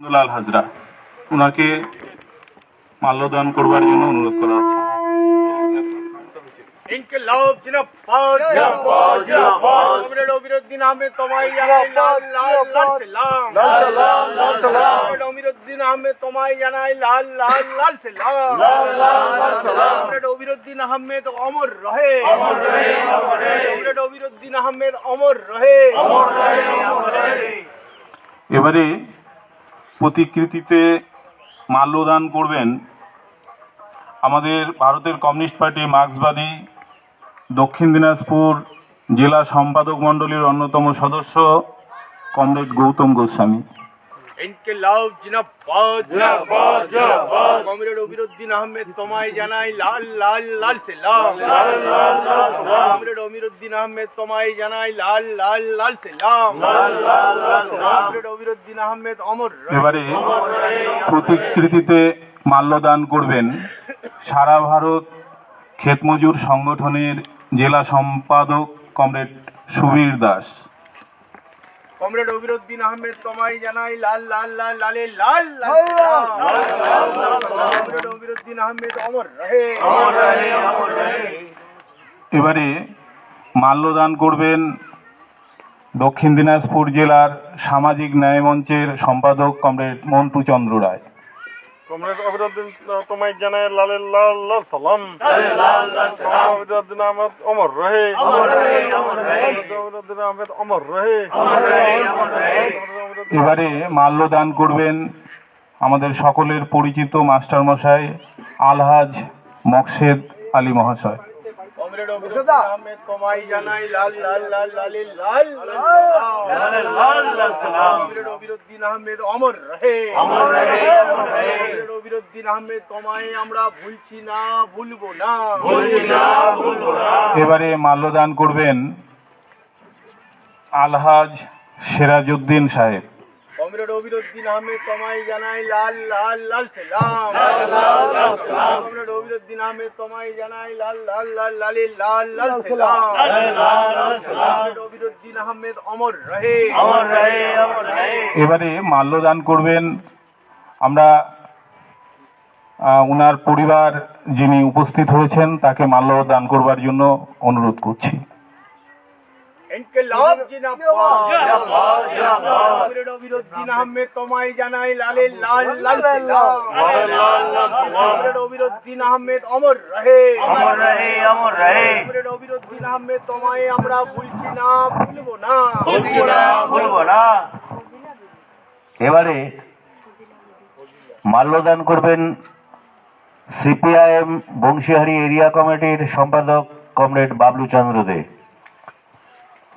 লাল হাজরা ওনাকে মাল্যদান করবার জন্য অনুরোধ করা হচ্ছে। ইনকিলাব জিন্দাবাদ জিন্দাবাদ জিন্দাবাদ কমরেড অমিরউদ্দিন আহমেদ তোমায় জানাই লাল লাল লাল সালাম লাল সালাম লাল সালাম কমরেড অমিরউদ্দিন আহমেদ তোমায় জানাই লাল লাল লাল সালাম লাল লাল লাল সালাম কমরেড অমিরউদ্দিন আহমেদ অমর রহে অমর রহে অমর রহে কমরেড অমিরউদ্দিন আহমেদ অমর রহে অমর রহে অমর রহে। এবারে প্রতিকৃতিতে মাল্যদান করবেন আমাদের ভারতের কমিউনিস্ট পার্টি মার্ক্সবাদী দক্ষিণ দিনাজপুর জেলা সম্পাদক মণ্ডলীর অন্যতম সদস্য কমরেড গৌতম গোস্বামী। ইনকিলাব জিন্দাবাদ জিন্দাবাদ জিন্দাবাদ কমরেড অমিরউদ্দিন আহমেদ তোমায় জানাই লাল লাল লাল সালাম লাল লাল লাল সালাম কমরেড অমিরউদ্দিন আহমেদ তোমায় জানাই লাল লাল লাল সালাম লাল লাল লাল সালাম কমরেড অমিরউদ্দিন আহমেদ অমর রহে। এবারে প্রতিকৃতিতে মাল্যদান করবেন সারা ভারত ক্ষেতমজুর সংগঠনের জেলা সম্পাদক কমরেড সুবীর দাস। কমরেড অমিরউদ্দিন আহমেদ তোমায় জানাই লাল লাল লাল লালে লাল লাল সালাম লাল লাল সালাম কমরেড অমিরউদ্দিন আহমেদ অমর রহে অমর রহে অমর রহে। এবারে মাল্যদান করবেন দক্ষিণ দিনাজপুর জেলার সামাজিক ন্যায় মঞ্চের সম্পাদক কমরেড মন্টু চন্দ্র রায়। কমরেড অমিরউদ্দিন তোমায় জানাই লাল লাল লাল সালাম লাল লাল সালাম অমিরউদ্দিন আহমেদ অমর রহে অমর রহে অমর রহে অমিরউদ্দিন আহমেদ অমর রহে অমর রহে অমর রহে। এবারে মাল্যদান করবেন আমাদের সকলের পরিচিত মাস্টারমশাই আলহাজ মকসেদ আলী মহাশয়। কমরেড অমিরউদ্দিন আহমেদ তোমায় জানাই লাল লাল লাল লালে লাল লাল সালাম লাল লাল সালাম কমরেড অমিরউদ্দিন আহমেদ অমর রহে অমর রহে অমর রহে কমরেড অমিরউদ্দিন আহমেদ তোমায় আমরা ভুলছি না ভুলবো না ভুলছি না ভুলবো না। এবারে মাল্যদান করবেন আলহাজ সিরাজউদ্দিন সাহেব। কমরেড অমিরউদ্দিন আহমেদ তোমায় জানাই লাল লাল লাল সালাম লাল লাল লাল সালাম কমরেড অমিরউদ্দিন আহমেদ তোমায় জানাই লাল লাল লাল লালে লাল লাল সালাম লাল লাল লাল সালাম কমরেড অমিরউদ্দিন আহমেদ অমর রহে অমর রহে অমর রহে। এবারে মাল্যদান করবেন আমরা ওনার পরিবার যিনি উপস্থিত হয়েছেন তাকে মাল্যদান করবার জন্য অনুরোধ করছি। ইনকিলাব জিন্দাবাদ জিন্দাবাদ জিন্দাবাদ কমরেড অমিরউদ্দিন আহমেদ তোমায় জানাই লালে লাল লাল সালাম লাল লাল লাল সালাম কমরেড অমিরউদ্দিন আহমেদ অমর রহে অমর রহে অমর রহে কমরেড অমিরউদ্দিন আহমেদ তোমায় আমরা ভুলছি না ভুলবো না ভুলছি না ভুলবো না। এবারে মাল্যদান করবেন সিপিআইএম বংশীহারি এরিয়া কমিটির সম্পাদক কমরেড বাবলু চন্দ্র দে।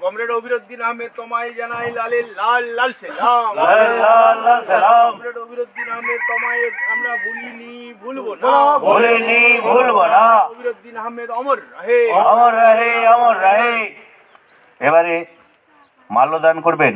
কমরেড অমিরউদ্দিন আহমেদ তোমায় জানাই লালে লাল লাল সালাম লাল লাল লাল সালাম কমরেড অমিরউদ্দিন আহমেদ তোমায় আমরা ভুলিনি ভুলবো না ভুলিনি ভুলবো না অমিরউদ্দিন আহমেদ অমর রহে অমর রহে অমর রহে। এবারে মাল্যদান করবেন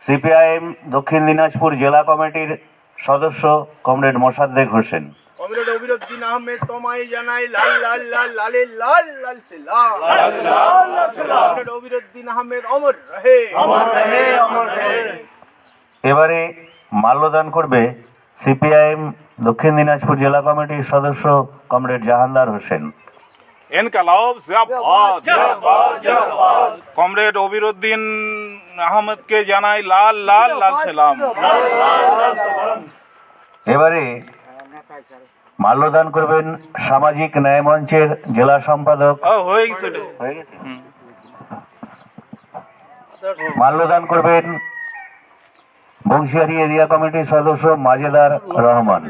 সিপিআইএম দক্ষিণ দিনাজপুর জেলা কমিটির সদস্য কমরেড মোসাদ্দেক হোসেন। কমরেড অমিরউদ্দিন আহমেদ তোমায় জানাই লাল লাল লাল লালে লাল লাল সালাম লাল লাল লাল সালাম কমরেড অমিরউদ্দিন আহমেদ অমর রহে অমর রহে অমর রহে। এবারে মাল্যদান করবে সিপিআইএম দক্ষিণ দিনাজপুর জেলা কমিটির সদস্য কমরেড জাহানদার হোসেন। ইনকিলাব জিন্দাবাদ জিন্দাবাদ জিন্দাবাদ কমরেড অমিরউদ্দিন আহমেদকে জানাই লাল লাল লাল সালাম লাল লাল লাল সালাম। এবারে মাল্যদান করবেন সামাজিক ন্যায় মঞ্চের জেলা সম্পাদক হয়ে গেছে মাল্যদান করবেন বংশীহারি এরিয়া কমিটির সদস্য মাজেদার রহমান।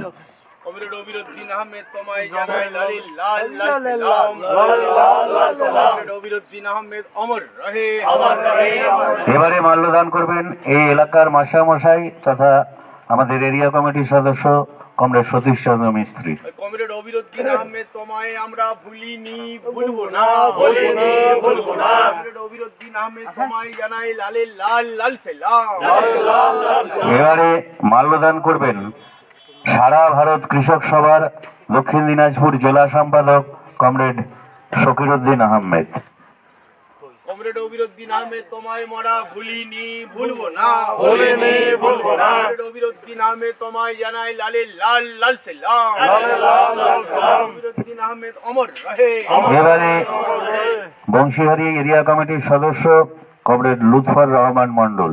কমরেড অমিরউদ্দিন আহমেদ তোমায় জানাই লালে লাল লাল সালাম লাল লাল লাল সালাম কমরেড অমিরউদ্দিন আহমেদ অমর রহে অমর রহে অমর রহে। এবারে মাল্যদান করবেন এই এলাকার মাস্টারমশাই তথা আমাদের এরিয়া কমিটির সদস্য কমরেড সতীশ চন্দ্র মিস্ত্রি। কমরেড অমিরউদ্দিন আহমেদ তোমায় আমরা ভুলিনি ভুলবো না ভুলিনি ভুলবো না কমরেড অমিরউদ্দিন আহমেদ তোমায় জানাই লালে লাল লাল সালাম লাল লাল লাল সালাম। এবারে মাল্যদান করবেন সারা ভারত কৃষক সভার দক্ষিণ দিনাজপুর জেলা সম্পাদক কমরেড শকিরউদ্দিন আহমেদ। কমরেড অবিরুদ্দিন আহমেদ তোমায় মরা ভুলিনি ভুলবো না ভুলিনি ভুলবো না কমরেড অবিরুদ্দিন আহমেদ তোমায় জানাই লালে লাল লাল সালাম লালে লাল লাল সালাম অবিরুদ্দিন আহমেদ অমর রহে এবারে বংশীহারি এরিয়া কমিটির সদস্য কমরেড লুৎফর রহমান মন্ডল।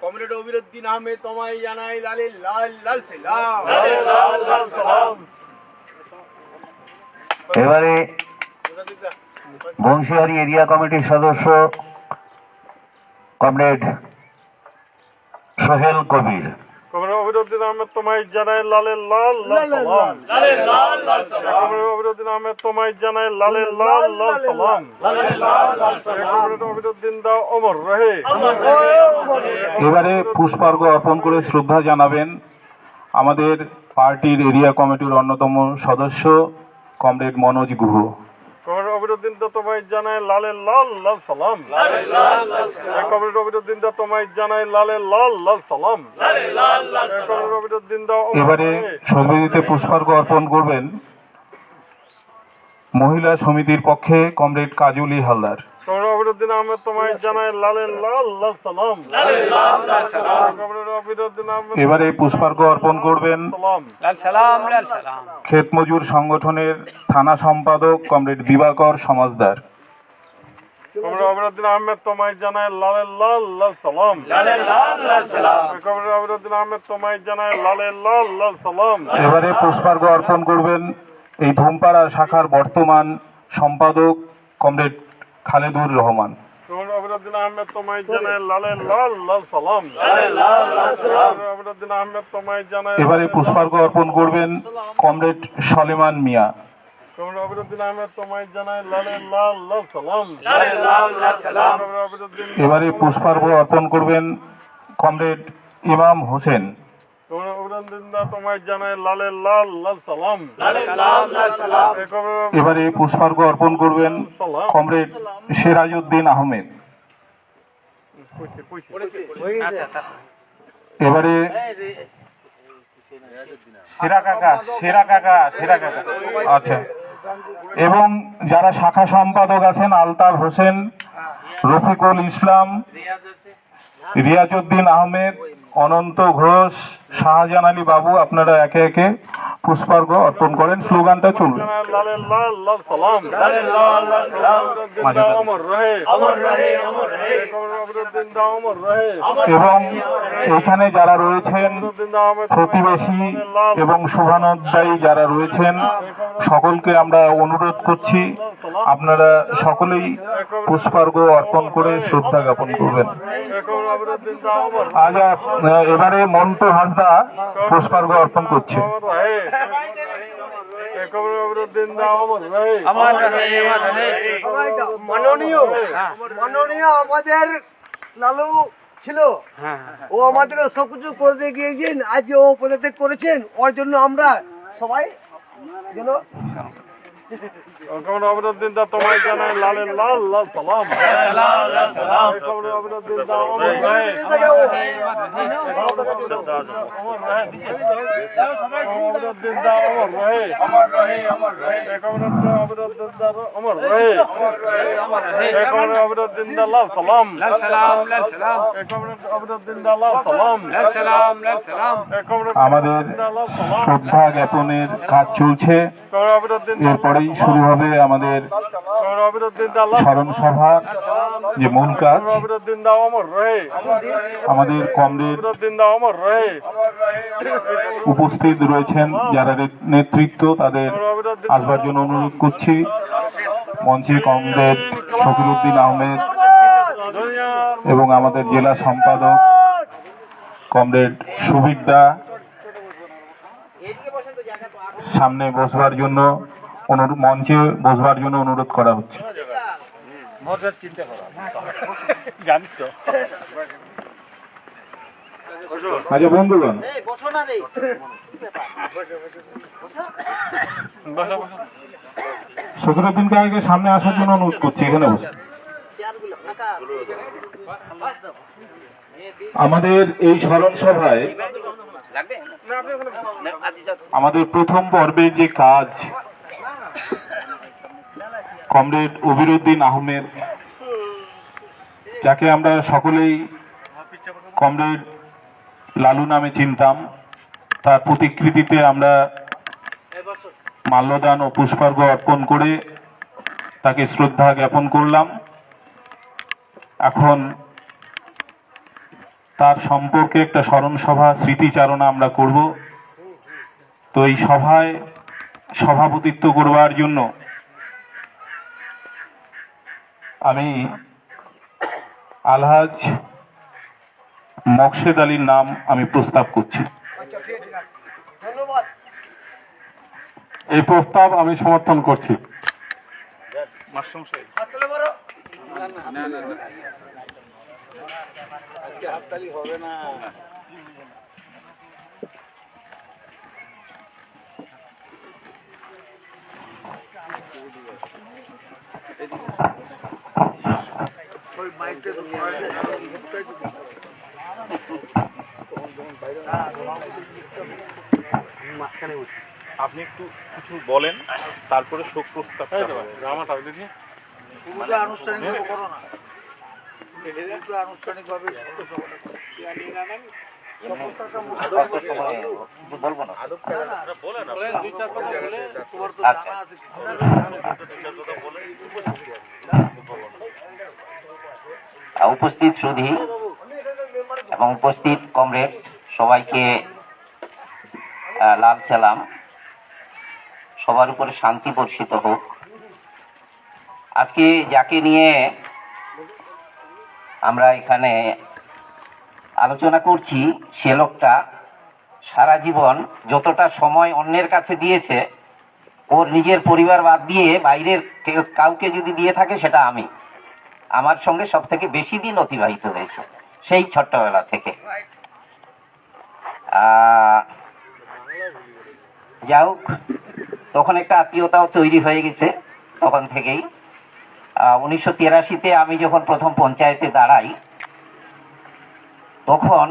কমরেড অবিরুদ্দিন আহমেদ তোমায় জানাই লালে লাল লাল সালাম লালে লাল লাল সালাম এবারে বংশীহারি এরিয়া কমিটির সদস্য কমরেড সোহেল কবির। কমরেড অবিরুদ্দিন আহমেদ তোমায় জানাই লালে লাল লাল সালাম লালে লাল লাল সালাম কমরেড অবিরুদ্দিন আহমেদ তোমায় জানাই লালে লাল লাল সালাম লালে লাল লাল সালাম কমরেড অবিরুদ্দিন দা অমর রহে এবারে পুষ্পার্ঘ অর্পণ করে শ্রদ্ধা জানাবেন আমাদের পার্টির এরিয়া কমিটির অন্যতম সদস্য কমরেড মনোজ গুহ। কমরেড অবিরুদ্দিন দা তোমায় জানাই লালে লাল লাল সালাম লালে লাল লাল সালাম কমরেড অবিরুদ্দিন দা তোমায় জানাই লালে লাল লাল সালাম লালে লাল লাল সালাম কমরেড অবিরুদ্দিন দা অমর এবারে রহে সমিতিতে পুষ্পার্ঘ অর্পণ করবেন মহিলা সমিতির পক্ষে কমরেড কাজলি হালদার। কমরেড অবিরুদ্দিন আহমেদ তোমায় জানাই লালে লাল লাল সালাম লালে লাল লাল সালাম কমরেড অবিরুদ্দিন আহমেদ এবারে পুষ্পার্ঘ অর্পণ করবেন সালাম ক্ষেত মজুর সংগঠনের থানা সম্পাদক কমরেড দিবাকর সমাজদার। কমরেড অবিরুদ্দিন আহমেদ তোমায় জানাই লালে লাল লাল সালাম লালে লাল লাল সালাম কমরেড অবিরুদ্দিন আহমেদ তোমায় জানাই লালে লাল লাল সালাম এবারে পুষ্পার্ঘ অর্পণ করবেন এই ধূমপাড়া শাখার বর্তমান সম্পাদক কমরেড খালেদুর রহমান। কমরেড অবিরুদ্দিন আহমেদ তোমায় জানাই লালে লাল লাল সালাম লালে লাল লাল সালাম কমরেড অবিরুদ্দিন আহমেদ তোমায় জানাই এবারে পুষ্পার্ঘ অর্পণ করবেন কমরেড সলেমান মিয়া। কমরেড অবিরুদ্দিন আহমেদ তোমায় জানাই লালে লাল লাল সালাম লালে লাল লাল সালাম কমরেড অবিরুদ্দিন এবারে পুষ্পার্ঘ অর্পণ করবেন কমরেড ইমাম হোসেন। কমরেড অবিরুদ্দিন দা তোমায় জানাই লালে লাল লাল সালাম লালে লাল লাল সালাম কমরেড এবারে পুষ্পার্ঘ অর্পণ করবেন সালাম কমরেড সিরাজউদ্দিন আহমেদ। এবারে আচ্ছা, এবং যারা শাখা সম্পাদক আছেন আলতাফ হোসেন, রফিকুল ইসলাম, রিয়াজউদ্দিন আহমেদ, অনন্ত ঘোষ, শাহজাহান আলী বাবু, আপনারা একে একে পুষ্পার্ঘ অর্পণ করেন। স্লোগানটা চলবে। লালে লাল লাল সালাম লালে লাল লাল সালাম অবিরুদ্দিন দা অমর রহে অমর রহে অমর রহে কমরেড অবিরুদ্দিন দা অমর রহে এবং এখানে যারা রয়েছেন অবিরুদ্দিন দা আহমেদ প্রতিবেশী এবং শুভানুধ্যায়ী যারা রয়েছেন সকলকে আমরা অনুরোধ করছি আপনারা সকলেই পুষ্পার্ঘ অর্পণ করে শ্রদ্ধা জ্ঞাপন করবেন। কমরেড অবিরুদ্দিন দা অমর আজ এবারে মন্টু হাসদা পুষ্পার্ঘ অর্পণ করছে। রহে কমরেড অবিরুদ্দিন দা অমর রহে মাননীয় আমাদের লালু ছিল, ও আমাদের সবকিছু করে দিয়ে গিয়েছেন। আজকে ও পদত্যাগ করেছেন, ওর জন্য আমরা সবাই যেন কমরেড অবিরুদ্দিন দা তোমায় জানাই লালে লাল লাল সালাম লালে লাল লাল সালাম কমরেড অবিরুদ্দিন দা অমর রহে অবিরুদ্দিন দা অমর রহে অমর রহে অমর রহে কমরেড অবিরুদ্দিন দা অমর রহে অমর রহে কমরেড অবিরুদ্দিন দা লাল সালাম লাল সালাম লাল সালাম কমরেড অবিরুদ্দিন দা লাল সালাম লাল সালাম লাল সালাম কমরেড আমাদের শ্রদ্ধা জ্ঞাপনের কাজ চলছে। কমরেড অবিরুদ্দিন এরপরেই শুরু হবে আমাদের কমরেড অবিরুদ্দিন দা লাল স্মরণ সভা, যে মূল কাজ। অবিরুদ্দিন দা অমর রহে আমাদের কমরেড অবিরুদ্দিন দা অমর রহে উপস্থিত রয়েছেন যারা নেতৃত্ব, তাদের আসবার জন্য অনুরোধ করছি। মঞ্চে কমরেড শফিউদ্দিন আহমেদ এবং আমাদের জেলা সম্পাদক কমরেড সুবির দা সামনে বসবার জন্য মঞ্চে বসবার জন্য অনুরোধ করা হচ্ছে। আচ্ছা বন্ধুগণ, শফিউদ্দিনকে আগে সামনে আসার জন্য অনুরোধ করছি। এখানে বসে আমাদের এই স্মরণ সভায় আমাদের প্রথম পর্বের যে কাজ, কমরেড অবিরুদ্দিন আহমেদ যাকে আমরা সকলেই কমরেড লালু নামে চিনতাম, তার প্রতিকৃতিতে আমরা মাল্যদান ও পুষ্পার্ঘ্য অর্পণ করে তাকে শ্রদ্ধা জ্ঞাপন করলাম। এখন তার সম্পর্কে একটা স্মরণ সভা, স্মৃতিচারণা আমরা করব। তো এই সভায় সভাপতিত্ব করবার জন্য আমি আলহাজ মকসেদ আলীর নাম আমি প্রস্তাব করছি। ধন্যবাদ। এই প্রস্তাব আমি সমর্থন করছি। হাত তুলে বলো। ওই মাইকটা তো সরাই দে। আপনি একটু কিছু বলেন, তারপরে শোক প্রস্তাব। পুরোটা আনুষ্ঠানিকভাবে করো না। পুরোটা আনুষ্ঠানিকভাবে উপস্থিত সুধী এবং উপস্থিত কমরেডস সবাইকে লাল সালাম। সবার উপরে শান্তি বর্ষিত হোক। আজকে যাকে নিয়ে আমরা এখানে আলোচনা করছি, সে লোকটা সারা জীবন যতটা সময় অন্যের কাছে দিয়েছে, ওর নিজের পরিবার বাদ দিয়ে বাইরের কাউকে যদি দিয়ে থাকে সেটা আমি। আমার সঙ্গে সব থেকে বেশি দিন অতিবাহিত হয়েছে সেই ছোট্টবেলা থেকে। যাই হোক, তখন একটা আত্মীয়তাও তৈরি হয়ে গেছে তখন থেকেই। 1983-তে আমি যখন প্রথম পঞ্চায়েতে দাঁড়াই, তখন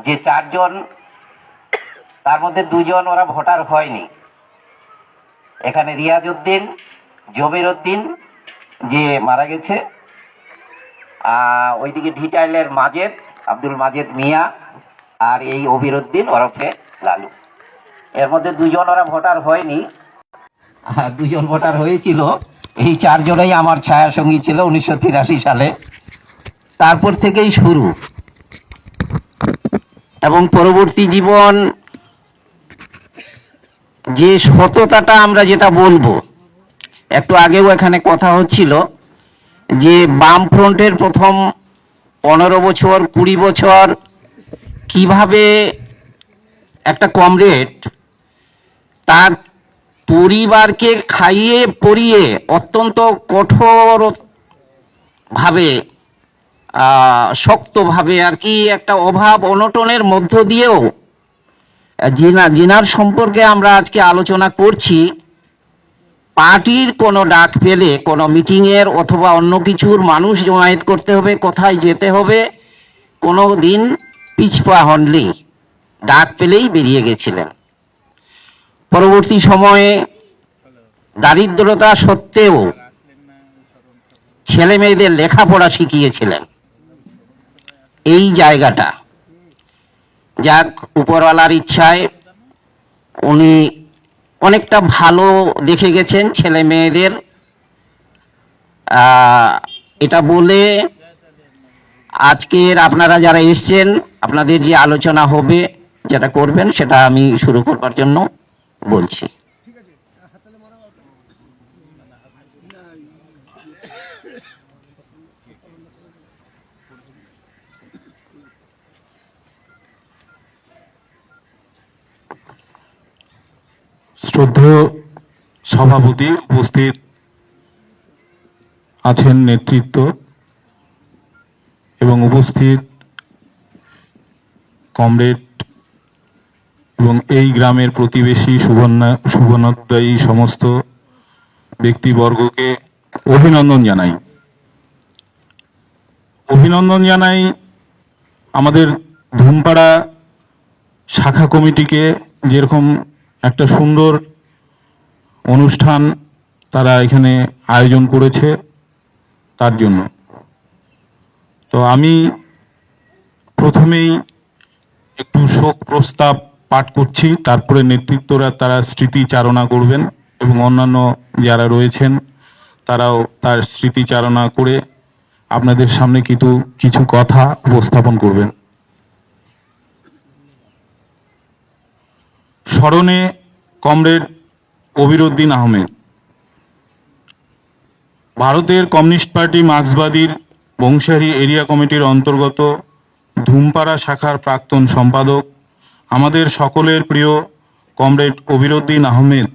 যে 4 জন, তার মধ্যে 2 জন ওরা ভোটার হয়নি। এখানে রিয়াজ উদ্দিন, জবির উদ্দিন যে মারা গেছে, ওইদিকে ঢিটাইলের মাজেদ, আব্দুল মাজেদ মিয়া, আর এই অবির উদ্দিন ওরফে লালু। এর মধ্যে 2 জন ওরা ভোটার হয়নি, 2 জন ভোটার হয়েছিল। এই 4 জনেই আমার ছায়া সঙ্গী ছিল 1983 সালে। তারপর থেকেই শুরু, এবং পরবর্তী জীবন যে সততাটা আমরা যেটা বলবো, একটু আগেও এখানে কথা হচ্ছিল যে বামফ্রন্টের প্রথম 15 বছর 20 বছর কিভাবে একটা কমরেড তার পরিবারকে খাইয়ে পরিয়ে অত্যন্ত কঠোর ভাবে, শক্তভাবে আর কি, একটা অভাব অনটনের মধ্য দিয়েও জিনার সম্পর্কে আমরা আজকে আলোচনা করছি। পার্টির কোনো ডাক পেলে, কোনো মিটিংয়ের অথবা অন্য কিছুর মানুষ জমায়েত করতে হবে, কোথায় যেতে হবে, কোনো দিন পিছপা হননি, ডাক পেলেই বেরিয়ে গেছিলেন। পরবর্তী সময়ে দারিদ্রতা সত্ত্বেও ছেলে মেয়েদের লেখাপড়া শিখিয়েছিলেন। এই জায়গাটা যাক, উপরওয়ালার ইচ্ছায় উনি অনেকটা ভালো দেখে গেছেন ছেলে মেয়েদের। এটা বলে আজকের আপনারা যারা এসছেন, আপনাদের যে আলোচনা হবে, যেটা করবেন, সেটা আমি শুরু করবার জন্য বলছি। শ্রদ্ধেয় সভাপতি, উপস্থিত আছেন নেতৃত্ব এবং উপস্থিত কমরেড এবং এই গ্রামের প্রতিবেশী শুভনোদ্দায়ী সমস্ত ব্যক্তিবর্গকে অভিনন্দন জানাই। আমাদের ধুমপাড়া শাখা কমিটিকে যেরকম একটা সুন্দর অনুষ্ঠান তারা এখানে আয়োজন করেছে, তার জন্য তো আমি প্রথমেই একটু শোক প্রস্তাব পাঠ করছি, তারপরে নেতৃত্বরা তারা স্মৃতিচারণা করবেন এবং অন্যান্য যারা রয়েছেন তারাও তার স্মৃতিচারণা করে আপনাদের সামনে কিছু কথা উপস্থাপন করবেন। স্মরণে কমরেড অবিরুদ্দিন আহমেদ। ভারতের কমিউনিস্ট পার্টি মার্ক্সবাদীর বংশারী এরিয়া কমিটির অন্তর্গত ধুমপাড়া শাখার প্রাক্তন সম্পাদক আমাদের সকলের প্রিয় কমরেড অবিরুদ্দিন আহমেদ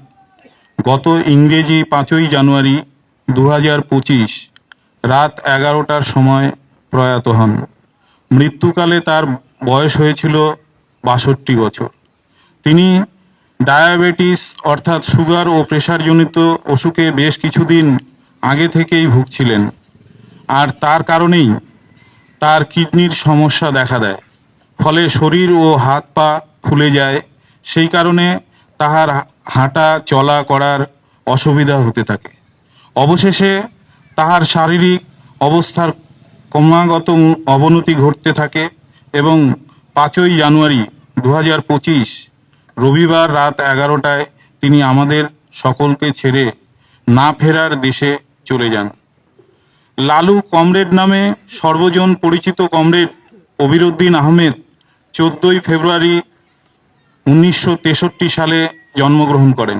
গত ইংরেজি 5ই জানুয়ারি 2025 রাত 11টার সময় প্রয়াত হন। মৃত্যুকালে তার বয়স হয়েছিল 62 বছর। তিনি ডায়াবেটিস অর্থাৎ সুগার ও প্রেসারজনিত অসুখে বেশ কিছুদিন আগে থেকেই ভুগছিলেন, আর তার কারণেই তার কিডনির সমস্যা দেখা দেয়, ফলে শরীর ও হাত পা ফুলে যায়। সেই কারণে তাহার হাঁটা চলা করার অসুবিধা হতে থাকে। অবশেষে তাহার শারীরিক অবস্থার ক্রমাগত অবনতি ঘটতে থাকে এবং 5ই জানুয়ারি 2025 রবিবার রাত 11টায় তিনি আমাদের সকলকে ছেড়ে না ফেরার দেশে চলে যান। লালু কমরেড নামে সর্বজন পরিচিত কমরেড অবিরুদ্দিন আহমেদ 14ই ফেব্রুয়ারি 1963 সালে জন্মগ্রহণ করেন।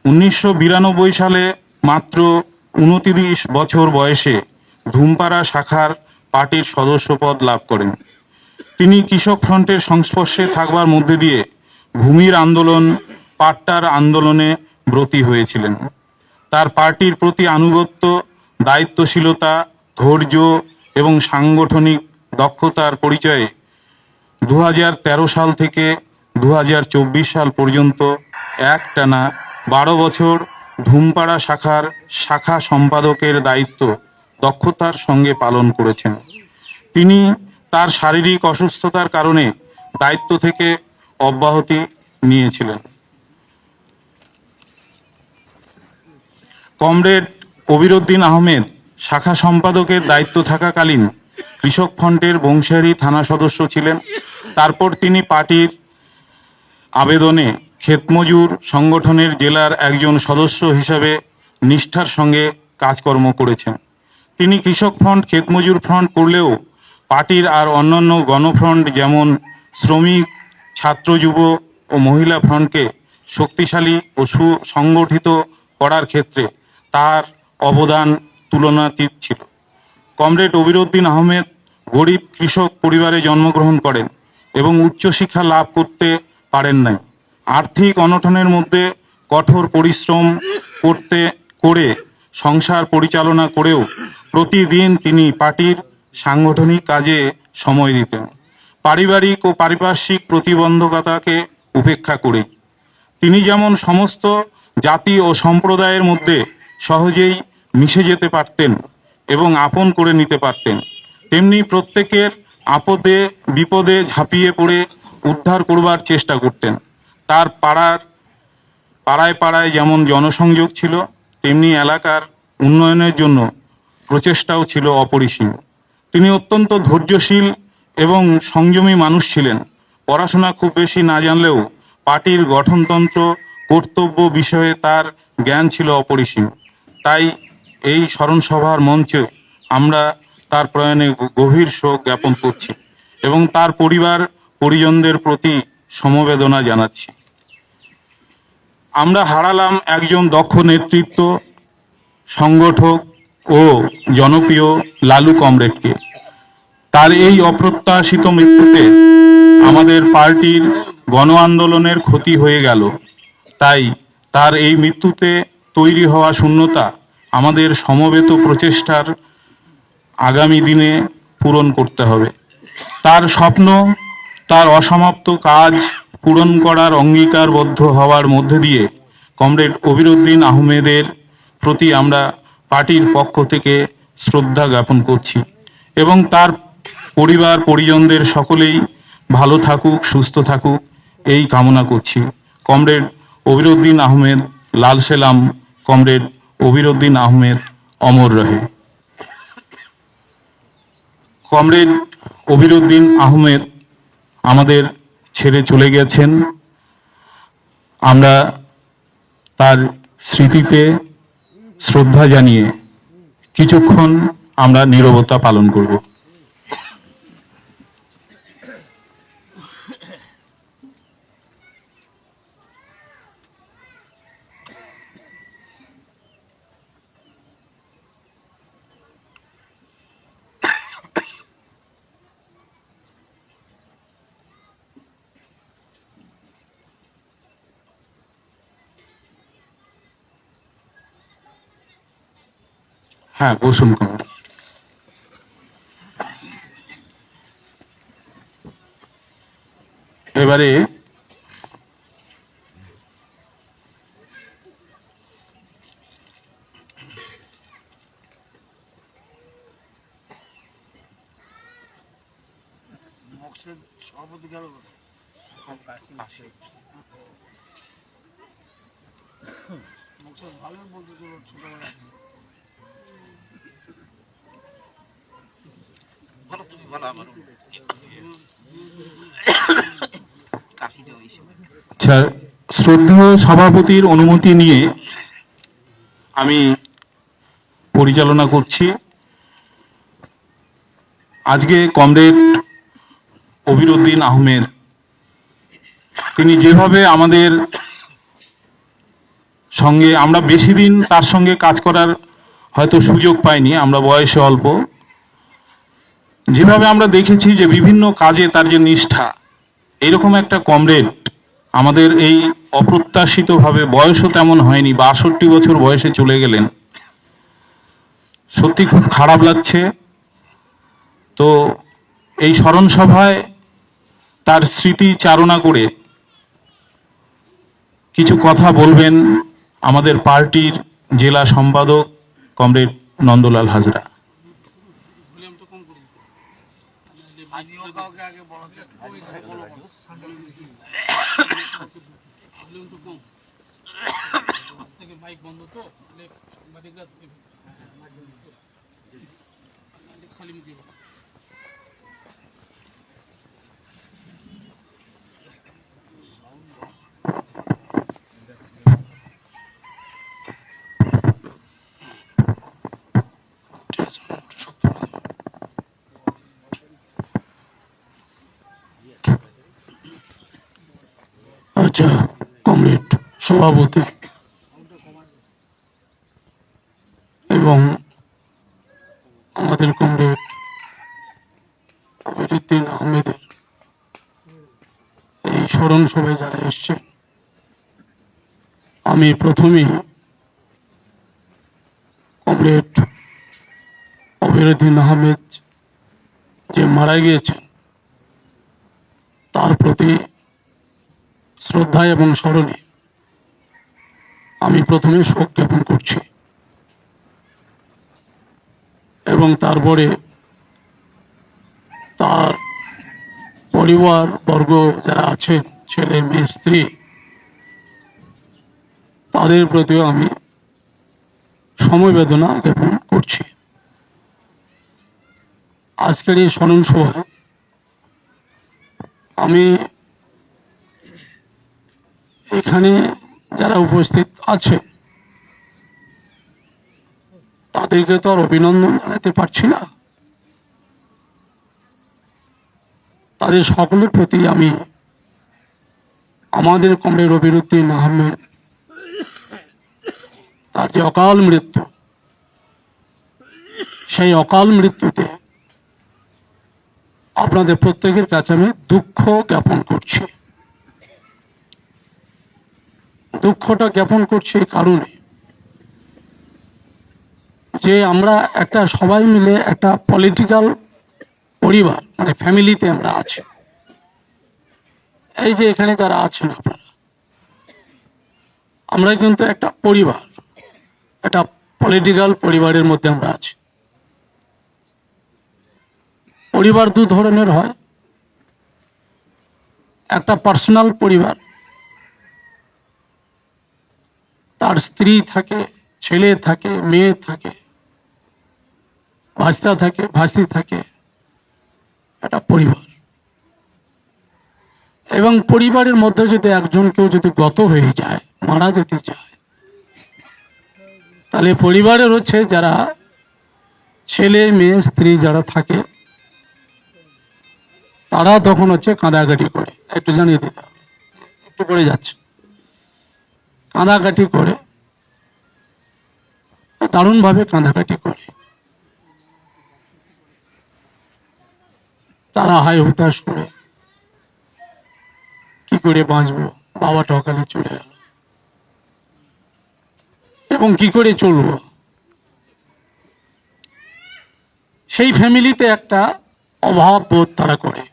1992 সালে মাত্র 29 বছর বয়সে ধুমপাড়া শাখার পার্টির সদস্যপদ লাভ করেন। তিনি কৃষক ফ্রন্টের সংস্পর্শে থাকবার মধ্যে দিয়ে ভূমির আন্দোলন, পাট্টার আন্দোলনে ব্রতী হয়েছিলেন। তার পার্টির প্রতি আনুগত্য, দায়িত্বশীলতা, ধৈর্য এবং সাংগঠনিক দক্ষতার পরিচয়ে 2013 সাল থেকে 2024 সাল পর্যন্ত একটানা 12 বছর ধুমপাড়া শাখার শাখা সম্পাদকের দায়িত্ব দক্ষতার সঙ্গে পালন করেছেন। তিনি তার শারীরিক অসুস্থতার কারণে দায়িত্ব থেকে অব্যাহতি নিয়েছিলেন। কমরেড অবিরুদ্দিন আহমেদ শাখা সম্পাদকের দায়িত্ব থাকাকালীন কৃষক ফ্রন্টের বংশারী থানা সদস্য ছিলেন। তারপর তিনি পার্টির আবেদনে ক্ষেতমজুর সংগঠনের জেলার একজন সদস্য হিসাবে নিষ্ঠার সঙ্গে কাজকর্ম করেছেন। তিনি কৃষক ফ্রন্ট, ক্ষেতমজুর ফ্রন্ট করলেও পার্টির আর অন্যান্য গণফ্রন্ট যেমন শ্রমিক, ছাত্র, যুব ও মহিলা ফ্রন্টকে শক্তিশালী ও সুসংগঠিত করার ক্ষেত্রে তার অবদান তুলনাতীত ছিল। কমরেড অবিরুদ্দিন আহমেদ গরিব কৃষক পরিবারে জন্মগ্রহণ করেন এবং উচ্চশিক্ষা লাভ করতে পারেন নাই। আর্থিক অনটনের মধ্যে কঠোর পরিশ্রম করে সংসার পরিচালনা করেও প্রতিদিন তিনি পার্টির সাংগঠনিক কাজে সময় দিতেন, পারিবারিক ও পারিপার্শ্বিক প্রতিবন্ধকতাকে উপেক্ষা করে। তিনি যেমন সমস্ত জাতি ও সম্প্রদায়ের মধ্যে সহজেই মিশে যেতে পারতেন এবং আপন করে নিতে পারতেন, তেমনি প্রত্যেকের আপদে বিপদে ঝাঁপিয়ে পড়ে উদ্ধার করবার চেষ্টা করতেন। তার পাড়ায় পাড়ায় যেমন জনসংযোগ ছিল, তেমনি এলাকার উন্নয়নের জন্য প্রচেষ্টাও ছিল অপরিসীম। তিনি অত্যন্ত ধৈর্যশীল এবং সংযমী মানুষ ছিলেন। পড়াশোনা খুব বেশি না জানলেও পার্টির গঠনতন্ত্র, কর্তব্য বিষয়ে তার জ্ঞান ছিল অপরিসীম। তাই এই স্মরণসভার মঞ্চে আমরা তার প্রয়াণে গভীর শোক জ্ঞাপন করছি এবং তার পরিবার পরিজনদের প্রতি সমবেদনা জানাচ্ছি। আমরা হারালাম একজন দক্ষ নেতৃত্ব, সংগঠক ও জনপ্রিয় লালু কমরেডকে। তার এই অপ্রত্যাশিত মৃত্যুতে আমাদের পার্টির গণ আন্দোলনের ক্ষতি হয়ে গেল। তাই তার এই মৃত্যুতে তৈরি হওয়া শূন্যতা আমাদের সমবেত প্রচেষ্টার আগামী দিনে পূরণ করতে হবে। তার স্বপ্ন, তার অসমাপ্ত কাজ পূরণ করার অঙ্গীকারবদ্ধ হওয়ার মধ্যে দিয়ে কমরেড অবিরুদ্দিন আহমেদের প্রতি আমরা পার্টির পক্ষ থেকে শ্রদ্ধা জ্ঞাপন করছি এবং তার পরিবার পরিজনদের সকলেই ভালো থাকুক, সুস্থ থাকুক এই কামনা করছি। কমরেড অবিরুদ্দিন আহমেদ লাল সেলাম। কমরেড অবিরুদ্দিন আহমেদ অমর রহে। কমরেড কবিরউদ্দিন আহমেদ আমাদের ছেড়ে চলে গেছেন। আমরা তার স্মৃতিতে শ্রদ্ধা জানিয়ে কিছুক্ষণ আমরা নীরবতা পালন করব। হ্যাঁ, বসুন কমরেড। এবারে আচ্ছা, শ্রদ্ধেয় সভাপতির অনুমতি নিয়ে আমি পরিচালনা করছি। আজকে কমরেড কবিরউদ্দিন আহমেদ তিনি যেভাবে আমাদের সঙ্গে, আমরা বেশি দিন তার সঙ্গে কাজ করার হয়তো সুযোগ পাইনি, আমরা বয়সে অল্প, যেভাবে আমরা দেখেছি যে বিভিন্ন কাজে তার যে নিষ্ঠা, এইরকম একটা কমরেড আমাদের এই অপ্রত্যাশিতভাবে, বয়সও তেমন হয়নি, 62 বছর বয়সে চলে গেলেন। সত্যি খুব খারাপ লাগছে। তো এই স্মরণ সভায় তার স্মৃতি চারণা করে কিছু কথা বলবেন আমাদের পার্টির জেলা সম্পাদক কমরেড নন্দলাল হাজরা। আচ্ছা, কমরেড সভাপতি এবং আমাদের কমরেড কবিরউদ্দিন আহমেদের এই স্মরণ সভায় যারা এসছে, আমি প্রথমেই কমরেড কবিরউদ্দিন আহমেদ যে মারা গিয়েছেন তার প্রতি শ্রদ্ধা এবং স্মরণে আমি প্রথমে শোক জ্ঞাপন করছি, এবং তারপরে তার পরিবার বর্গ যারা আছেন, ছেলে মেয়ে স্ত্রী, তাদের প্রতিও আমি সমবেদনা জ্ঞাপন করছি। আজকের এই স্মরণ সভায় আমি এখানে যারা উপস্থিত আছে তাদেরকে তো আর অভিনন্দন জানাতে পারছি না। তাদের সকলের প্রতি আমি আমাদের কমরেড কবিরউদ্দিন আহমেদ তার যে অকাল মৃত্যু, সেই অকাল মৃত্যুতে আপনাদের প্রত্যেকের কাছে আমি দুঃখ জ্ঞাপন করছি। দুঃখটা জ্ঞাপন করছি এই কারণে যে আমরা একটা সবাই মিলে একটা পলিটিক্যাল পরিবার, মানে ফ্যামিলিতে আমরা আছি। এই যে এখানে যারা আছেন আপনারা, আমরা কিন্তু একটা পরিবার, একটা পলিটিক্যাল পরিবারের মধ্যে আমরা আছি। পরিবার দু ধরনের হয়, একটা পার্সোনাল পরিবার, তার স্ত্রী থাকে, ছেলে থাকে, মেয়ে থাকে, ভাস্তা থাকে, ভাস্তি থাকে, একটা পরিবার, এবং পরিবারের মধ্যে যদি একজন কেউ যদি গত হয়ে যায়, মারা যেতে চায়, তাহলে পরিবারের হচ্ছে যারা ছেলে মেয়ে স্ত্রী যারা থাকে তারা তখন হচ্ছে কাঁদাকাটি করে, একটু জানিয়ে দিতে হবে, একটু করে যাচ্ছে, কাঁদাকাটি করে, দারুণভাবে কাঁদাকাটি করে। তারা হাই হুতাশ করে কি করে বাঁচবো, বাবাটা ওখানে চলে গেল এবং কি করে চলবো। সেই ফ্যামিলিতে একটা অভাব বোধ তারা করে।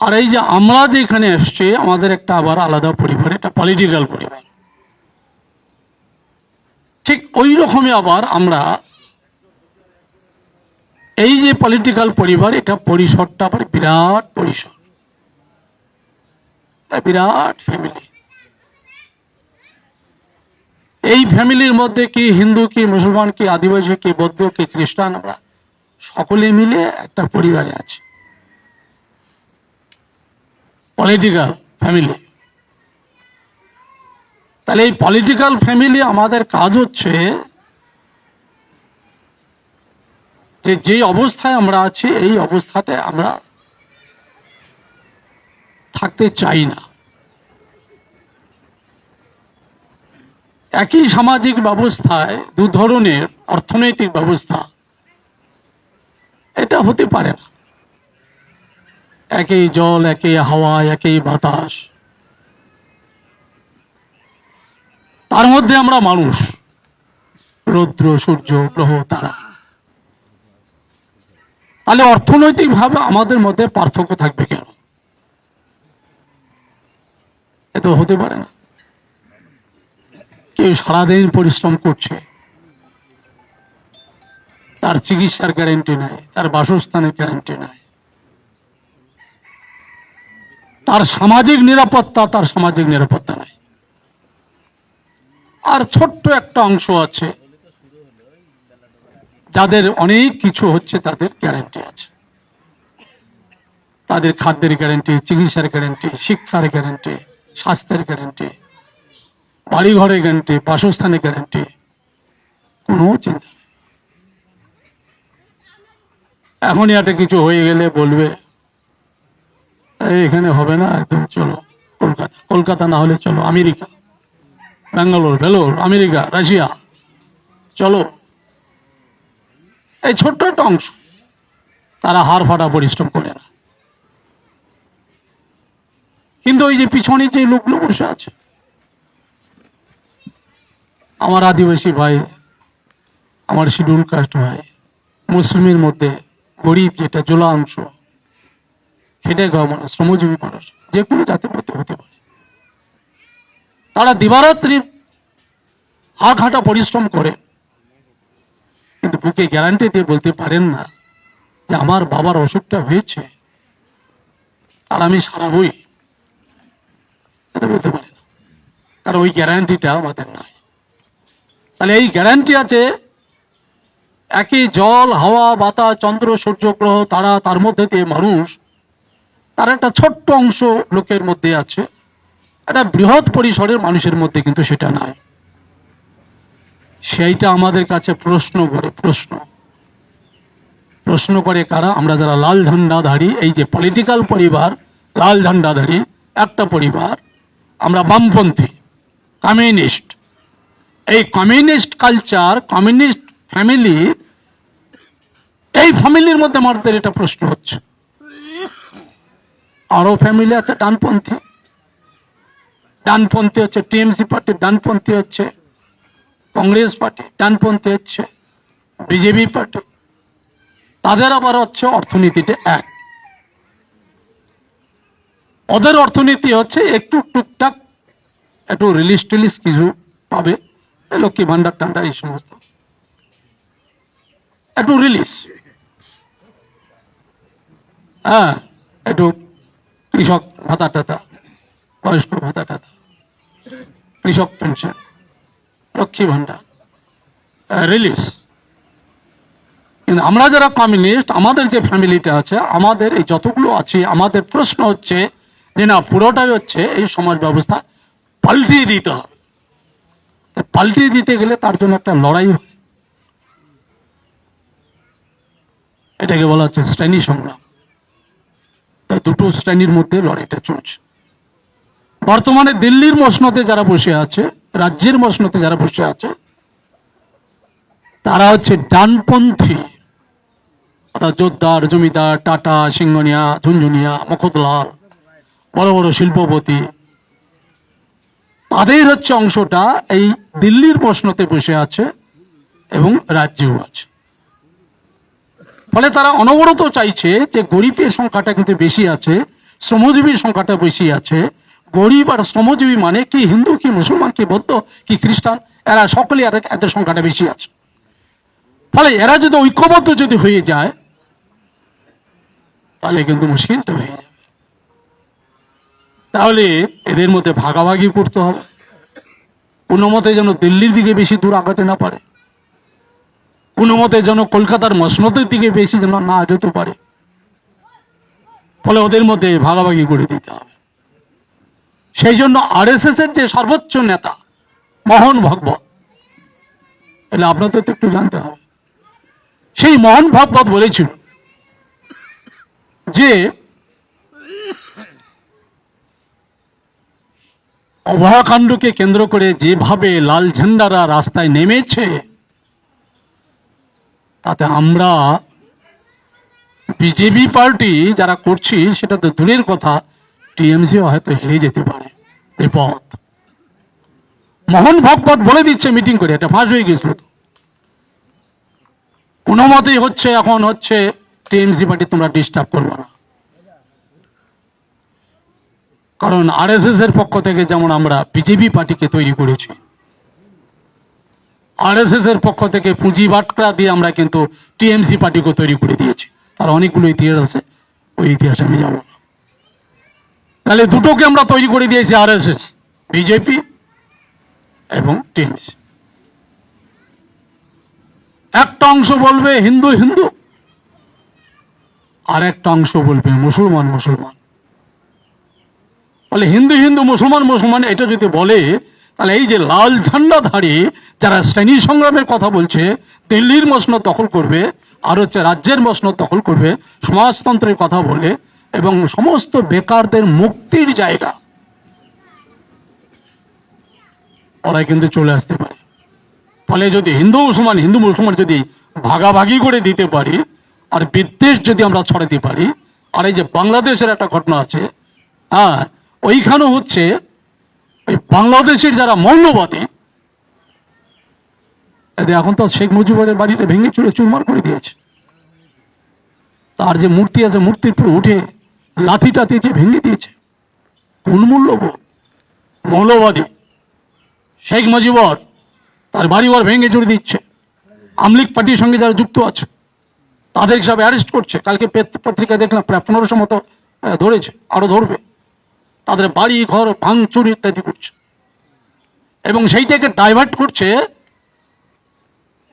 আর এই যে আমরা যে এখানে এসছি, আমাদের একটা আবার আলাদা পরিবার, একটা পলিটিক্যাল পরিবার, ঠিক ওই রকমই আবার আমরা এই যে পলিটিক্যাল পরিবার, এটা পরিসরটা আবার বিরাট পরিসর, বিরাট ফ্যামিলি। এই ফ্যামিলির মধ্যে কি হিন্দু, কি মুসলমান, কি আদিবাসী, কি বৌদ্ধ, কি খ্রিস্টান, আমরা সকলে মিলে একটা পরিবারে আছি, পলিটিক্যাল ফ্যামিলি। তাহলে এই পলিটিক্যাল ফ্যামিলি আমাদের কাজ হচ্ছে যে অবস্থায় আমরা আছি, এই অবস্থাতে আমরা থাকতে চাই না। একই সামাজিক ব্যবস্থায় দু ধরনের অর্থনৈতিক ব্যবস্থা, এটা হতে পারে না। একই জল, একই হাওয়া, একই বাতাস, তার মধ্যে আমরা মানুষ, রৌদ্র, সূর্য, গ্রহ, তারা। তাহলে অর্থনৈতিক ভাবে আমাদের মধ্যে পার্থক্য থাকবে কেন? এ তো হতে পারে না। কেউ সারাদিন পরিশ্রম করছে, তার চিকিৎসার গ্যারান্টি নাই, তার বাসস্থানের গ্যারান্টি নাই, তার সামাজিক নিরাপত্তা নাই। আর ছোট্ট একটা অংশ আছে যাদের অনেক কিছু হচ্ছে, তাদের গ্যারান্টি আছে, তাদের খাদ্যের গ্যারান্টি, চিকিৎসার গ্যারান্টি, শিক্ষার গ্যারান্টি, স্বাস্থ্যের গ্যারান্টি, বাড়ি ঘরের গ্যারান্টি, বাসস্থানের গ্যারান্টি, কোনো চিন্তা নেই। এখনই একটা কিছু হয়ে গেলে বলবে এখানে হবে না, একদম চলো কলকাতা, কলকাতা না হলে চলো America, Bangalore, Vellore, America, Russia, চলো। এই ছোট্ট একটা অংশ, তারা হাড় ফাটা পরিশ্রম করে না। কিন্তু ওই যে পিছনে যে লোকগুলো বসে আছে, আমার আদিবাসী ভাই, আমার শিডিউল কাস্ট ভাই, মুসলিমের মধ্যে গরিব যেটা জোলা অংশ, খেটে খাওয়া মানুষ, শ্রমজীবী মানুষ, যে কোনো জাতির মধ্যে হতে পারে, তারা দিবারাত্রি হাড় খাটা পরিশ্রম করে, কিন্তু বুকে গ্যারান্টি দিয়ে বলতে পারেন না যে আমার বাবার অসুখটা হয়েছে আর আমি সারাবই, এটা বলতে পারে না, কারণ ওই গ্যারান্টিটা আমাদের নাই। তাহলে এই গ্যারান্টি আছে একই জল, হাওয়া, বাতাস, চন্দ্র, সূর্য, গ্রহ, তারা, তার মধ্যে দিয়ে মানুষ, তার একটা ছোট্ট অংশ লোকের মধ্যে আছে, একটা বৃহৎ পরিসরের মানুষের মধ্যে কিন্তু সেটা নাই। সেইটা আমাদের কাছে প্রশ্ন করে কারা? আমরা যারা লাল ঝান্ডাধারী, এই যে পলিটিক্যাল পরিবার, লাল ঝান্ডাধারী একটা পরিবার, আমরা বামপন্থী, কমিউনিস্ট, এই কমিউনিস্ট কালচার, কমিউনিস্ট ফ্যামিলি, এই ফ্যামিলির মধ্যে আমাদের এটা প্রশ্ন হচ্ছে। আরো ফ্যামিলি আছে ডানপন্থী হচ্ছে টিএমসি পার্টি, ডানপন্থী হচ্ছে কংগ্রেস পার্টি, ডানপন্থী হচ্ছে বিজেপি পার্টি, তাদের আবার হচ্ছে অর্থনীতিতে এক, ওদের অর্থনীতি হচ্ছে একটু টুকটাক একটু রিলিজ টিলিজ কিছু পাবে, লক্ষ্মী ভান্ডার টান্ডার এই সমস্ত একটু রিলিজ, হ্যাঁ, একটু কৃষক ভাতা টাতা, বয়স্ক ভাতা টাতা, কৃষক পেনশন, লক্ষ্মী ভান্ডার রিলিজ, কিন্তু আমরা যারা কমিউনিস্ট, আমাদের যে ফ্যামিলিটা আছে, আমাদের এই যতগুলো আছে, আমাদের প্রশ্ন হচ্ছে যে না, পুরোটাই হচ্ছে এই সমাজ ব্যবস্থা পাল্টিয়ে দিতে হবে। পাল্টিয়ে দিতে গেলে তার জন্য একটা লড়াই হয়, এটাকে বলা হচ্ছে শ্রেণী সংগ্রাম। তাই দুটো শ্রেণীর মধ্যে লড়াইটা চলছে। বর্তমানে দিল্লির মসনদে যারা বসে আছে, রাজ্যের মসনদে যারা বসে আছে, তারা হচ্ছে ডানপন্থী, অর্থাৎ জোরদার, জমিদার, টাটা, সিংহনিয়া, ঝুনঝুনিয়া, মখদলাল, বড় বড় শিল্পপতি, তাদের হচ্ছে অংশটা এই দিল্লির মসনদে বসে আছে এবং রাজ্যেও আছে। ফলে তারা অনবরত চাইছে যে গরিবের সংখ্যাটা কিন্তু বেশি আছে, শ্রমজীবীর সংখ্যাটা বেশি আছে। গরিব আর শ্রমজীবী মানে কি হিন্দু, কি মুসলমান, কি বৌদ্ধ, কি খ্রিস্টান, এরা সকলেই এদের সংখ্যাটা বেশি আছে। ফলে এরা যদি ঐক্যবদ্ধ যদি হয়ে যায় তাহলে কিন্তু মুশকিলটা হয়ে যাবে। তাহলে এদের মধ্যে ভাগাভাগি করতে হবে, কোনো মতে যেন দিল্লির দিকে বেশি দূর আগাতে না পারে, কোনো মতে যেন কলকাতার মসনদের দিকে বেশি যেন না যেতে পারে। ফলে ওদের মধ্যে ভাগাভাগি করে দিতে হবে। সেই জন্য আরএসএস এর যে সর্বোচ্চ নেতা মোহন ভাগবত, এলে আপনাদের তো একটু জানতে হবে, সেই মোহন ভাগবত বলেছিল যে অভয়াকাণ্ডকে কেন্দ্র করে যেভাবে লাল ঝান্ডারা রাস্তায় নেমেছে, তাতে আমরা বিজেপি পার্টি যারা করছি সেটা তো দূরের কথা, টিএমসি হয়তো হেরে যেতে পারে এই পথ। মোহন ভাগবত বলে দিচ্ছে মিটিং করে, এটা ফাঁস হয়ে গেছিল তো, কোনো মতেই হচ্ছে এখন হচ্ছে টিএমসি পার্টি তোমরা ডিস্টার্ব করবে না। কারণ আরএসএস এর পক্ষ থেকে যেমন আমরা বিজেপি পার্টিকে তৈরি করেছি, আরএসএস এর পক্ষ থেকে পুঁজি বাটকা দিয়ে আমরা কিন্তু টিএমসি পার্টিকে তৈরি করে দিয়েছি। তার অনেকগুলো ইতিহাস আছে, ওই ইতিহাসে আমি যাব না। তাহলে দুটোকে আমরা তৈরি করে দিয়েছি, আরএসএস, বিজেপি এবং টিএমসি। একটা অংশ বলবে হিন্দু হিন্দু, আর একটা অংশ বলবে মুসলমান মুসলমান। বলে হিন্দু হিন্দু, মুসলমান মুসলমান, এটা যদি বলে তাহলে এই যে লাল ঝান্ডাধারী যারা শ্রেণী সংগ্রামের কথা বলছে, দিল্লির মসনদ দখল করবে, আর হচ্ছে রাজ্যের মসনদ দখল করবে, সমাজতন্ত্রের কথা বলে এবং সমস্ত বেকারদের মুক্তির জায়গা, ওরা কিন্তু চলে আসতে পারে। ফলে যদি হিন্দু মুসলমান যদি ভাগাভাগি করে দিতে পারি, আর বিদ্বেষ যদি আমরা ছড়াতে পারি, আর এই যে বাংলাদেশের একটা ঘটনা আছে, হ্যাঁ, ওইখানেও হচ্ছে ওই বাংলাদেশের যারা মৌলবাদী, এখন তো শেখ মুজিবের বাড়িতে ভেঙে চুরে চুরমার করে দিয়েছে। তার যে মূর্তি আছে, মূর্তির উপর উঠে লাথি টাথি যে ভেঙে দিয়েছে। কোন মূল্যবোধ? মৌলবাদী শেখ মুজিবর তার বাড়িঘর ভেঙে চুরে দিচ্ছে। আমলিগ পার্টির সঙ্গে যারা যুক্ত আছে তাদের সব অ্যারেস্ট করছে। কালকে পত্রিকা দেখলাম প্রায় 1500 মতো ধরেছে, আরো ধরবে। তাদের বাড়ি ঘর ভাঙচুর ইত্যাদি করছে, এবং সেইটাকে ডাইভার্ট করছে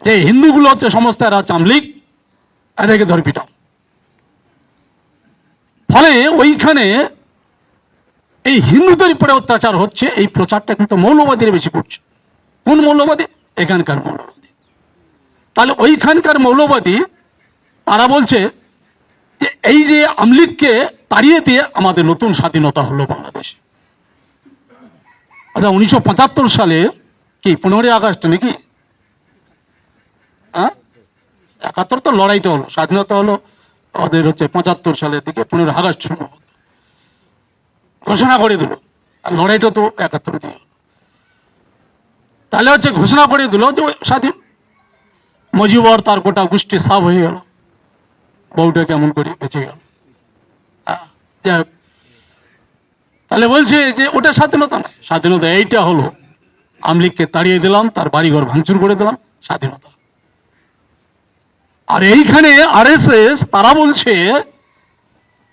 যে হিন্দুগুলো হচ্ছে সমস্ত এরা আমলিগ, এদেরকে ধরে পিটাও। ফলে ওইখানে এই হিন্দুদের উপরে অত্যাচার হচ্ছে, এই প্রচারটা কিন্তু মৌলবাদীরা বেশি করছে। কোন মৌলবাদী? এখানকার মৌলবাদী। তাহলে ওইখানকার মৌলবাদী তারা বলছে যে এই যে আমলিগকে তাড়িয়ে দিয়ে আমাদের নতুন স্বাধীনতা হলো বাংলাদেশে। আচ্ছা, 1975 সালে কি 15ই আগস্ট নাকি? হ্যাঁ, 71 তো লড়াইটা হলো, স্বাধীনতা হলো ওদের হচ্ছে 75 সালের দিকে 15 আগস্ট ঘোষণা করে দিল, আর লড়াইটা তো 71 দিয়ে। তাহলে হচ্ছে ঘোষণা করে দিল যে স্বাধীন। মুজিবর তার গোটা গোষ্ঠী সাফ হয়ে গেল, বউটা কেমন করে বেঁচে গেল। তাহলে বলছে যে ওটা স্বাধীনতা না, স্বাধীনতা এইটা হলো আমলিগকে তাড়িয়ে দিলাম, তার বাড়িঘর ভাঙচুর করে দিলাম, স্বাধীনতা। আর এইখানে আরএসএস তারা বলছে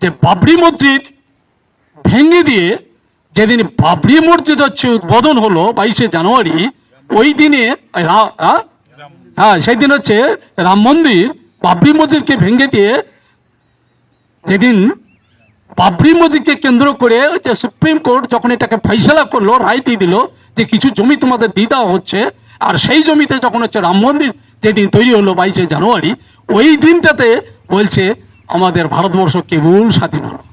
যে বাবরি মসজিদ ভেঙে দিয়ে, যেদিন বাবরি মসজিদ হচ্ছে উদ্বোধন হলো 22শে জানুয়ারি, ওই দিনে হ্যাঁ সেই দিন হচ্ছে রাম মন্দির বাবরি মসজিদকে ভেঙে দিয়ে যেদিন বাবরি মসজিদকে কেন্দ্র করে যে সুপ্রিম কোর্ট যখন এটাকে ফয়সালা করলো, রায় দিয়ে দিল যে কিছু জমি তোমাদের দিয়ে দেওয়া হচ্ছে, আর সেই জমিতে যখন হচ্ছে রাম মন্দির যেদিন তৈরি হলো 22শে জানুয়ারি, ওই দিনটাতে বলছে আমাদের ভারতবর্ষ কেবল স্বাধীন হলো।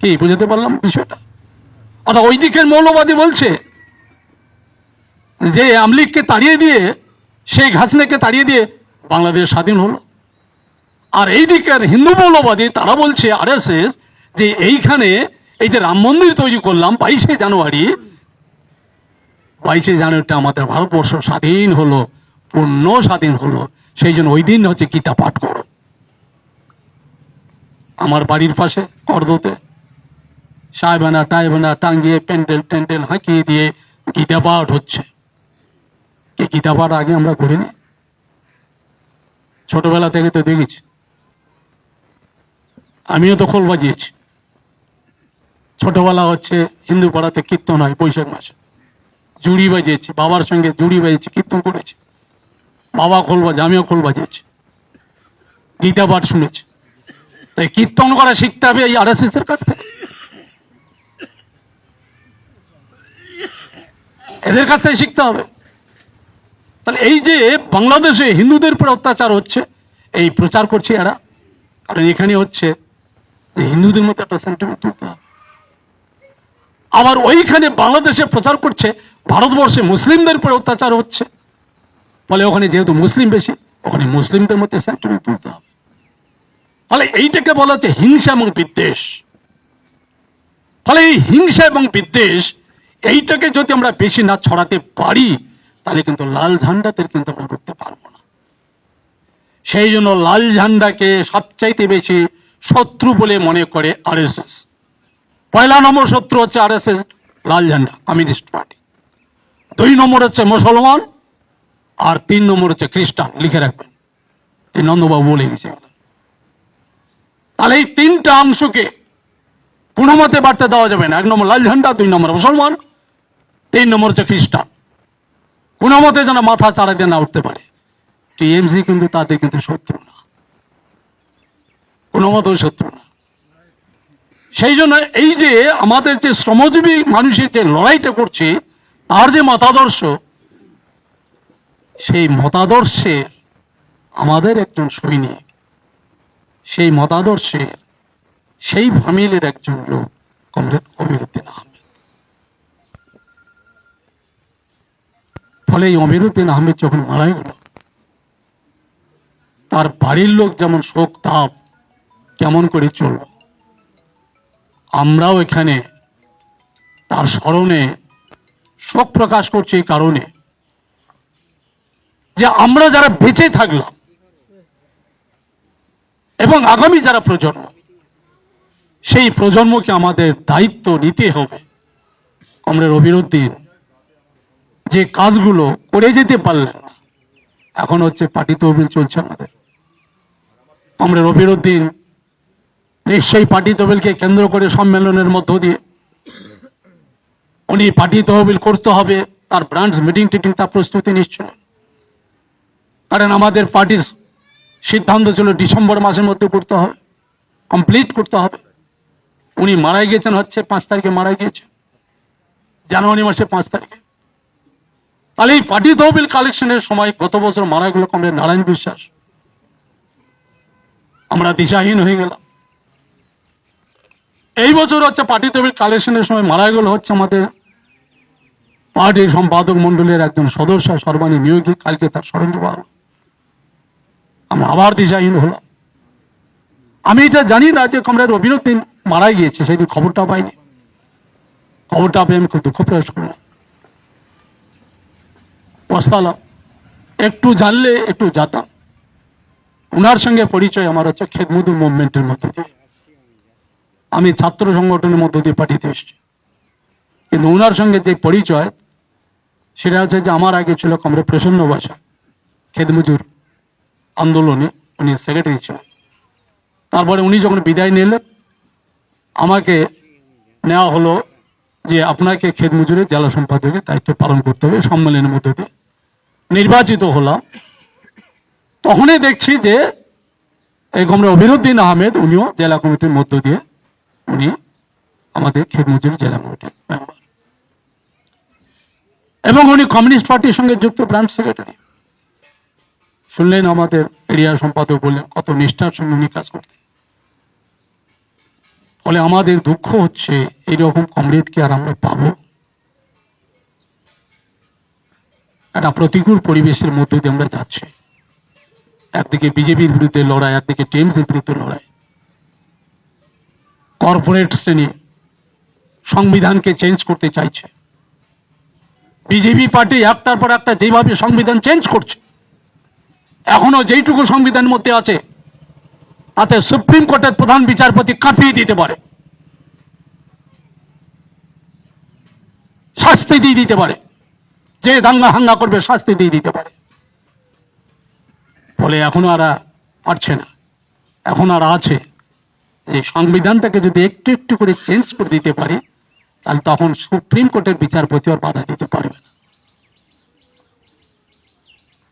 কি বুঝতে পারলাম বিষয়টা? অর্থাৎ ওই দিকের মৌলবাদী বলছে যে আমলিগকে তাড়িয়ে দিয়ে, শেখ হাসিনাকে তাড়িয়ে দিয়ে বাংলাদেশ স্বাধীন হলো। আর এই দিকের হিন্দু মৌলবাদী তারা বলছে আরএসএস যে এইখানে এই যে রাম মন্দির তৈরি করলাম 22শে জানুয়ারিটা আমাদের ভারতবর্ষ স্বাধীন হলো, পূর্ণ স্বাধীন হলো, সেই জন্য ওই দিন হচ্ছে গীতা পাঠ করো। আমার বাড়ির পাশে করদোতে সাহেবানা টাইবানা টাঙ্গিয়ে প্যান্ডেল ট্যান্ডেল হাঁকিয়ে দিয়ে গীতা পাঠ হচ্ছে। কি গীতা পাঠ আগে আমরা করিনি? ছোটবেলা থেকে তো দেখেছি, আমিও তো খোল বাজিয়েছি। ছোটবেলা হচ্ছে হিন্দু পাড়াতে কীর্তন হয় বৈশাখ মাসে, জুড়ি বাজিয়েছি, বাবার সঙ্গে জুড়ি বাজিয়েছি, কীর্তন করেছি। বাবা খোল বাজে, আমিও খোল বাজিয়েছি, গীতা পাঠ শুনেছি। তাই কীর্তন করা শিখতে হবে এই আরএসএস এর কাছ থেকে, এদের কাছ থেকে শিখতে হবে। তাহলে এই যে বাংলাদেশে হিন্দুদের উপর অত্যাচার হচ্ছে, এই প্রচার করছে এরা, কারণ এখানে হচ্ছে যে হিন্দুদের মতো একটা সেন্টিমেন্ট তুলতে হবে। আবার ওইখানে বাংলাদেশে প্রচার করছে ভারতবর্ষে মুসলিমদের উপর অত্যাচার হচ্ছে, ফলে ওখানে যেহেতু মুসলিম বেশি, ওখানে মুসলিমদের মধ্যে সেন্টিমেন্ট তুলতে হবে। ফলে এইটাকে বলা হচ্ছে হিংসা এবং বিদ্বেষ। ফলে এই হিংসা এবং বিদ্বেষ এইটাকে যদি আমরা বেশি না ছড়াতে পারি, তাহলে কিন্তু লাল ঝান্ডাতে কিন্তু আমরা করতে পারবো না। সেই জন্য লাল ঝান্ডাকে সবচাইতে বেশি শত্রু বলে মনে করে আরএসএস। পয়লা নম্বর শত্রু হচ্ছে আরএসএস, লাল ঝান্ডা, কমিউনিস্ট পার্টি। 2 নম্বর হচ্ছে মুসলমান, আর 3 নম্বর হচ্ছে খ্রিস্টান। লিখে রাখবেন, এই নন্দবাবু বলে গেছে। তাহলে এই 3টা অংশকে কোনো মতে বার্তা দেওয়া যাবে না। 1 নম্বর লাল ঝান্ডা, 2 নম্বর মুসলমান, 3 নম্বর হচ্ছে খ্রিস্টান। কোনো মতে যেন মাথা চাড়াতে না উঠতে পারে। টিএমসি কিন্তু তাদের কিন্তু শত্রু না, কোনো মতেও শত্রু না। সেই জন্য এই যে আমাদের যে শ্রমজীবী মানুষের যে লড়াইটা করছে, তার যে মতাদর্শ, সেই মতাদর্শের আমাদের একজন সৈনিক, সেই মতাদর্শের সেই ফ্যামিলির একজন লোক কমরেড অমিরুদ্দিন আহমেদ। ফলে এই অমিরুদ্দিন আহমেদ যখন মারা গেল, তার বাড়ির লোক যেমন শোক তাপ কেমন করে চলল, আমরাও এখানে তার স্মরণে শোক প্রকাশ করছি এই কারণে যে আমরা যারা বেঁচে থাকলাম এবং আগামী যারা প্রজন্ম, সেই প্রজন্মকে আমাদের দায়িত্ব নিতে হবে। কমরেড অমিরুদ্দিন যে কাজগুলো করে যেতে পারলেন না, এখন হচ্ছে পার্টি তহবিল চলছে আমাদের। কমরেড অমিরুদ্দিন নিশ্চয়ই পার্টি তহবিলকে কেন্দ্র করে সম্মেলনের মধ্য দিয়ে উনি পার্টি তহবিল করতে হবে, তার ব্রাঞ্চ মিটিং টিটিং তার প্রস্তুতি নিচ্ছিল। কারণ আমাদের পার্টির সিদ্ধান্ত ছিল ডিসেম্বর মাসের মধ্যে করতে হবে, কমপ্লিট করতে হবে। উনি মারা গিয়েছেন হচ্ছে 5 তারিখে মারা গিয়েছেন, জানুয়ারি মাসে 5 তারিখে। তাহলে এই পার্টি তহবিল কালেকশনের সময় গত বছর মারা গেল কমরেড নারায়ণ বিশ্বাস। আমরা দিশাহীন হয়ে গেলাম। এই বছর হচ্ছে পার্টি তহবিল কালেকশনের সময় মারা গেল হচ্ছে আমাদের পার্টির সম্পাদক মন্ডলের একজন সদস্য সর্বাণী নিয়োগী, কালকে তার স্মরণ দেওয়া হলো। আমরা আবার দিশাহীন হলাম। আমি এটা জানি না যে কমরেড অমিরুদ্দিন মারা গিয়েছে, সেদিন খবরটা পাইনি। খবরটা পেয়ে আমি খুব দুঃখ প্রকাশ করলাম, পস্তালাম। একটু জানলে একটু জানতাম। ওনার সঙ্গে পরিচয় আমার হচ্ছে খেদমজুর মুভমেন্টের মধ্যে দিয়ে। আমি ছাত্র সংগঠনের মধ্য দিয়ে পার্টিতে এসেছি, কিন্তু ওনার সঙ্গে যে পরিচয় সেটা হচ্ছে যে আমার আগে ছিল কমরেড প্রসন্ন বাসা, খেদমজুর আন্দোলনে উনি সেক্রেটারি ছিলেন। তারপরে উনি যখন বিদায় নিলেন, আমাকে নেওয়া হলো যে আপনাকে খেদমজুরের জেলা সম্পাদকের দায়িত্ব পালন করতে হবে। সম্মেলনের মধ্যে দিয়ে নির্বাচিত হলাম। তো তখনই দেখছি যে এই কমরেড অবিরুদ্দিন আহমেদ উনিও জেলা কমিটির মধ্য দিয়ে উনি আমাদের খেতমজুরি জেলা কমিটির মেম্বার এবং উনি কমিউনিস্ট পার্টির সঙ্গে যুক্ত ব্রাঞ্চ সেক্রেটারি। শুনলেন আমাদের এরিয়া সম্পাদক বললেন কত নিষ্ঠার সঙ্গে উনি কাজ করতেন। ফলে আমাদের দুঃখ হচ্ছে এইরকম কমরেডকে আর আমরা পাবো? একটা প্রতিকূল পরিবেশের মধ্যে দিয়ে আমরা যাচ্ছি। একদিকে বিজেপির বিরুদ্ধে লড়াই, একদিকে টিএমসির বিরুদ্ধে লড়াই। কর্পোরেট শ্রেণী সংবিধানকে চেঞ্জ করতে চাইছে। বিজেপি পার্টি একটার পর একটা যেভাবে সংবিধান চেঞ্জ করছে, এখনো যেইটুকু সংবিধানের মধ্যে আছে তাতে সুপ্রিম কোর্টের প্রধান বিচারপতি কাঁপিয়ে দিতে পারে, শাস্তি দিয়ে দিতে পারে, যে দাঙ্গা হাঙ্গা করবে শাস্তি দিয়ে দিতে পারে। ফলে এখনো আর পারছে না, এখন আর আছে এই সংবিধানটাকে যদি একটু একটু করে চেঞ্জ করে দিতে পারে তাহলে তখন সুপ্রিম কোর্টের বিচারপতি আর বাধা দিতে পারবে না।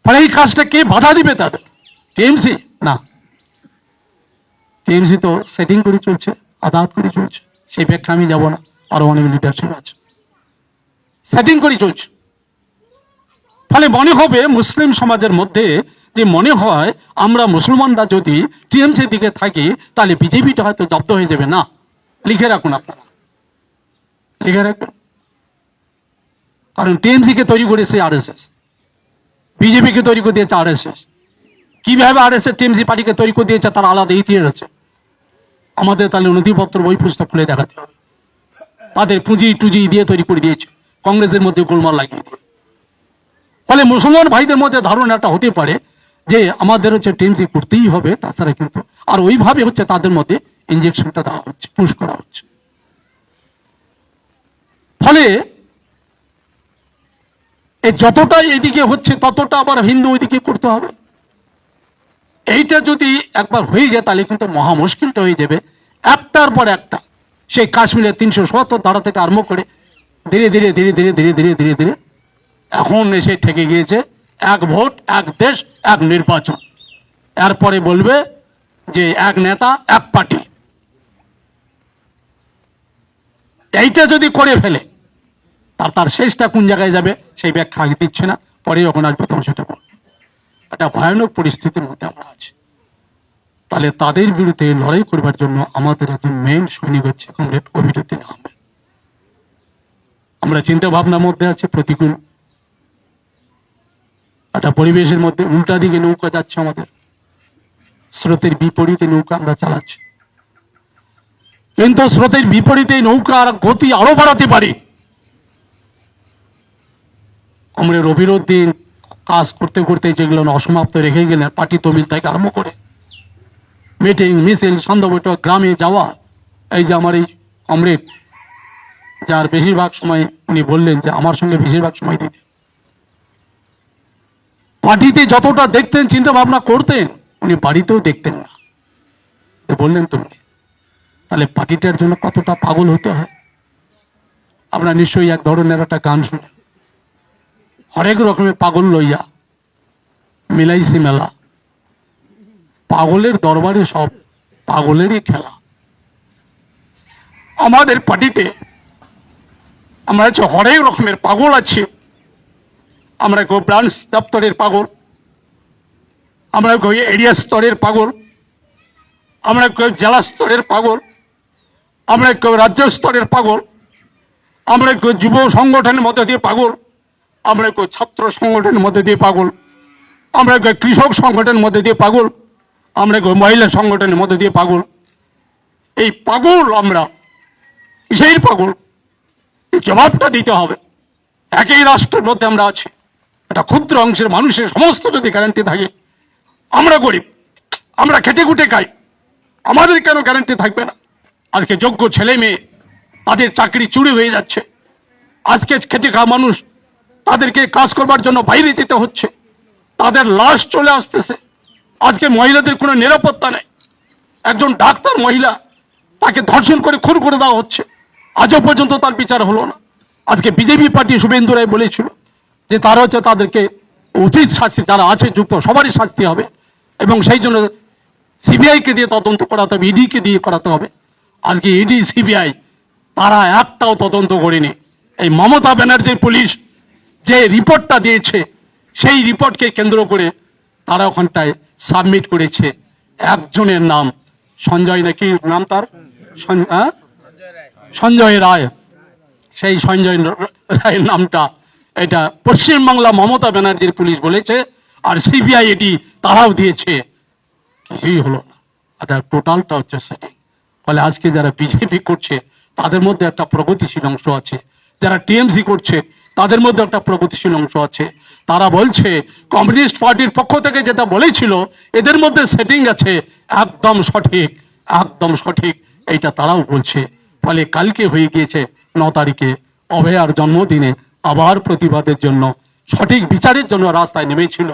ফলে এই কাজটা কে বাধা দিবে তাদের? টিএমসি না, টিএমসি তো সেটিং করে চলছে, আদালত করে চলছে, সেই ব্যাখ্যা আমি যাব না, আরো অনেক লিডারশিপ আছে, সেটিং করে চলছে। ফলে মনে হবে মুসলিম সমাজের মধ্যে যে মনে হয় আমরা মুসলমানরা যদি টিএমসির দিকে থাকি তাহলে বিজেপিটা হয়তো জব্দ হয়ে যাবে। না, লিখে রাখুন, আপনারা লিখে রাখবেন। কারণ টিএমসি কে তৈরি করেছে আরএসএস, বিজেপি কে তৈরি করে দিয়েছে আরএসএস। কিভাবে আরএসএস টিএমসি পার্টিকে তৈরি করে দিয়েছে তার আলাদা ইতিহাস আছে। আমাদের তাহলে নথিপত্র বই পুস্তক খুলে দেখাতে হবে। তাদের পুঁজি টুজি দিয়ে তৈরি করে দিয়েছে, কংগ্রেসের মধ্যে গোলমাল লাগিয়ে দিয়ে। ফলে মুসলমান ভাইদের মধ্যে ধারণাটা হতে পারে যে আমাদের হচ্ছে টিএমসি করতেই হবে, তাছাড়া কিন্তু আর ওইভাবে হচ্ছে তাদের মধ্যে ইনজেকশনটা দেওয়া হচ্ছে, পুশ করা হচ্ছে। ফলে যতটা এদিকে হচ্ছে ততটা আবার হিন্দু ওইদিকে করতে হবে। এইটা যদি একবার হয়ে যায় তাহলে কিন্তু মহা মুশকিলটা হয়ে যাবে। একটার পর একটা সেই কাশ্মীরের 377 ধারা থেকে আরম্ভ করে ধীরে ধীরে ধীরে ধীরে ধীরে ধীরে ধীরে ধীরে এখন এসে ঠেকে গিয়েছে এক ভোট, এক দেশ, এক নির্বাচন। এরপরে বলবে যে এক নেতা, এক পার্টি। এইটা যদি করে ফেলে তার শেষটা কোন জায়গায় যাবে সেই ব্যাখ্যা আগে দিচ্ছে না, পরে যখন আসবে তখন সেটা বলবে। একটা ভয়ানক পরিস্থিতির মধ্যে আমরা আছি। তাহলে তাদের বিরুদ্ধে লড়াই করবার জন্য আমাদের একজন মেইন সৈনিক হচ্ছে কমরেড অবিরুদ্দিন আহমেদ। আমরা চিন্তা ভাবনার মধ্যে আছি প্রতিকূল একটা পরিবেশের মধ্যে, উল্টা দিকে নৌকা যাচ্ছে, আমাদের স্রোতের বিপরীতে নৌকা আমরা চালাচ্ছি। কিন্তু স্রোতের বিপরীতে নৌকার গতি আরো বাড়াতে পারি। কমরেড অবিরুদ্দিন কাজ করতে করতে যেগুলো অসমাপ্ত রেখে গেলেন, পার্টি তমিল থেকে আরম্ভ করে মিটিং মিছিল সন্ধ্যা বৈঠক গ্রামে যাওয়া, এই যে আমার এই কমরেড যার বেশিরভাগ সময় উনি বললেন যে আমার সঙ্গে বেশিরভাগ সময় দিতে, পার্টিতে যতটা দেখতেন চিন্তা ভাবনা করতেন উনি বাড়িতেও দেখতেন না। বললেন তুমি তাহলে পার্টিটার জন্য কতটা পাগল হতে হয়। আমরা নিশ্চয়ই এক ধরনের একটা গান শুনে, হরেক রকমের পাগল লইয়া মিলাইছি মেলা, পাগলের দরবারে সব পাগলেরই খেলা। আমাদের পার্টিতে আমরা হচ্ছে হরেক রকমের পাগল আছে। আমরা কেউ ব্রাঞ্চ দপ্তরের পাগল, আমরা কেউ এরিয়া স্তরের পাগল, আমরা কেউ জেলা স্তরের পাগল, আমরা কেউ রাজ্য স্তরের পাগল, আমরা কেউ যুব সংগঠনের মধ্যে দিয়ে পাগল, আমরা কেউ ছাত্র সংগঠনের মধ্যে দিয়ে পাগল, আমরা কেউ কৃষক সংগঠনের মধ্যে দিয়ে পাগল, আমরা কেউ মহিলা সংগঠনের মধ্যে দিয়ে পাগল। এই পাগল আমরা কিসের পাগল, এই জবাবটা দিতে হবে। একই রাষ্ট্রের মধ্যে আমরা আছি, একটা ক্ষুদ্র অংশের মানুষের সমস্ত যদি গ্যারান্টি থাকে, আমরা গরিব, আমরা খেটে খুটে খাই, আমাদের কেন গ্যারান্টি থাকবে না? আজকে যোগ্য ছেলে মেয়ে তাদের চাকরি চুরি হয়ে যাচ্ছে। আজকে খেটে খাওয়া মানুষ তাদেরকে কাজ করবার জন্য বাইরে যেতে হচ্ছে, তাদের লাশ চলে আসতেছে। আজকে মহিলাদের কোনো নিরাপত্তা নেই। একজন ডাক্তার মহিলা, তাকে ধর্ষণ করে খুন করে দেওয়া হচ্ছে, আজও পর্যন্ত তার বিচার হলো না। আজকে বিজেপি পার্টি শুভেন্দু রায় বলেছিল যে তারা হচ্ছে তাদেরকে উচিত শাস্তি, যারা আছে যুক্ত সবারই শাস্তি হবে, এবং সেই জন্য সিবিআইকে দিয়ে তদন্ত করাতে হবে, ইডিকে দিয়ে করাতে হবে। আজকে ইডি সিবিআই তারা একটাও তদন্ত করেনি। এই মমতা ব্যানার্জির পুলিশ যে রিপোর্টটা দিয়েছে সেই রিপোর্টকে কেন্দ্র করে তারা ওখানটায় সাবমিট করেছে। একজনের নাম সঞ্জয়, নাকি নাম তার সঞ্জয় রায়, সেই সঞ্জয় রায়ের নামটা এটা পশ্চিমবাংলা মমতা ব্যানার্জির পুলিশ বলেছে, আর সিবিআই এটি তারাও দিয়েছে, কিছুই হলো না। এটা টোটালটা হচ্ছে সেটিং। ফলে আজকে যারা বিজেপি করছে তাদের মধ্যে একটা প্রগতিশীল অংশ আছে, যারা টিএমসি করছে তাদের মধ্যে একটা প্রগতিশীল অংশ আছে। তারা বলছে কমিউনিস্ট পার্টির পক্ষ থেকে যেটা বলেছিল এদের মধ্যে সেটিং আছে, একদম সঠিক, একদম সঠিক, এইটা তারাও বলছে। ফলে কালকে হয়ে গিয়েছে 9 তারিখে অভয়ার জন্মদিনে আবার প্রতিবাদের জন্য, সঠিক বিচারের জন্য রাস্তায় নেমেছিল,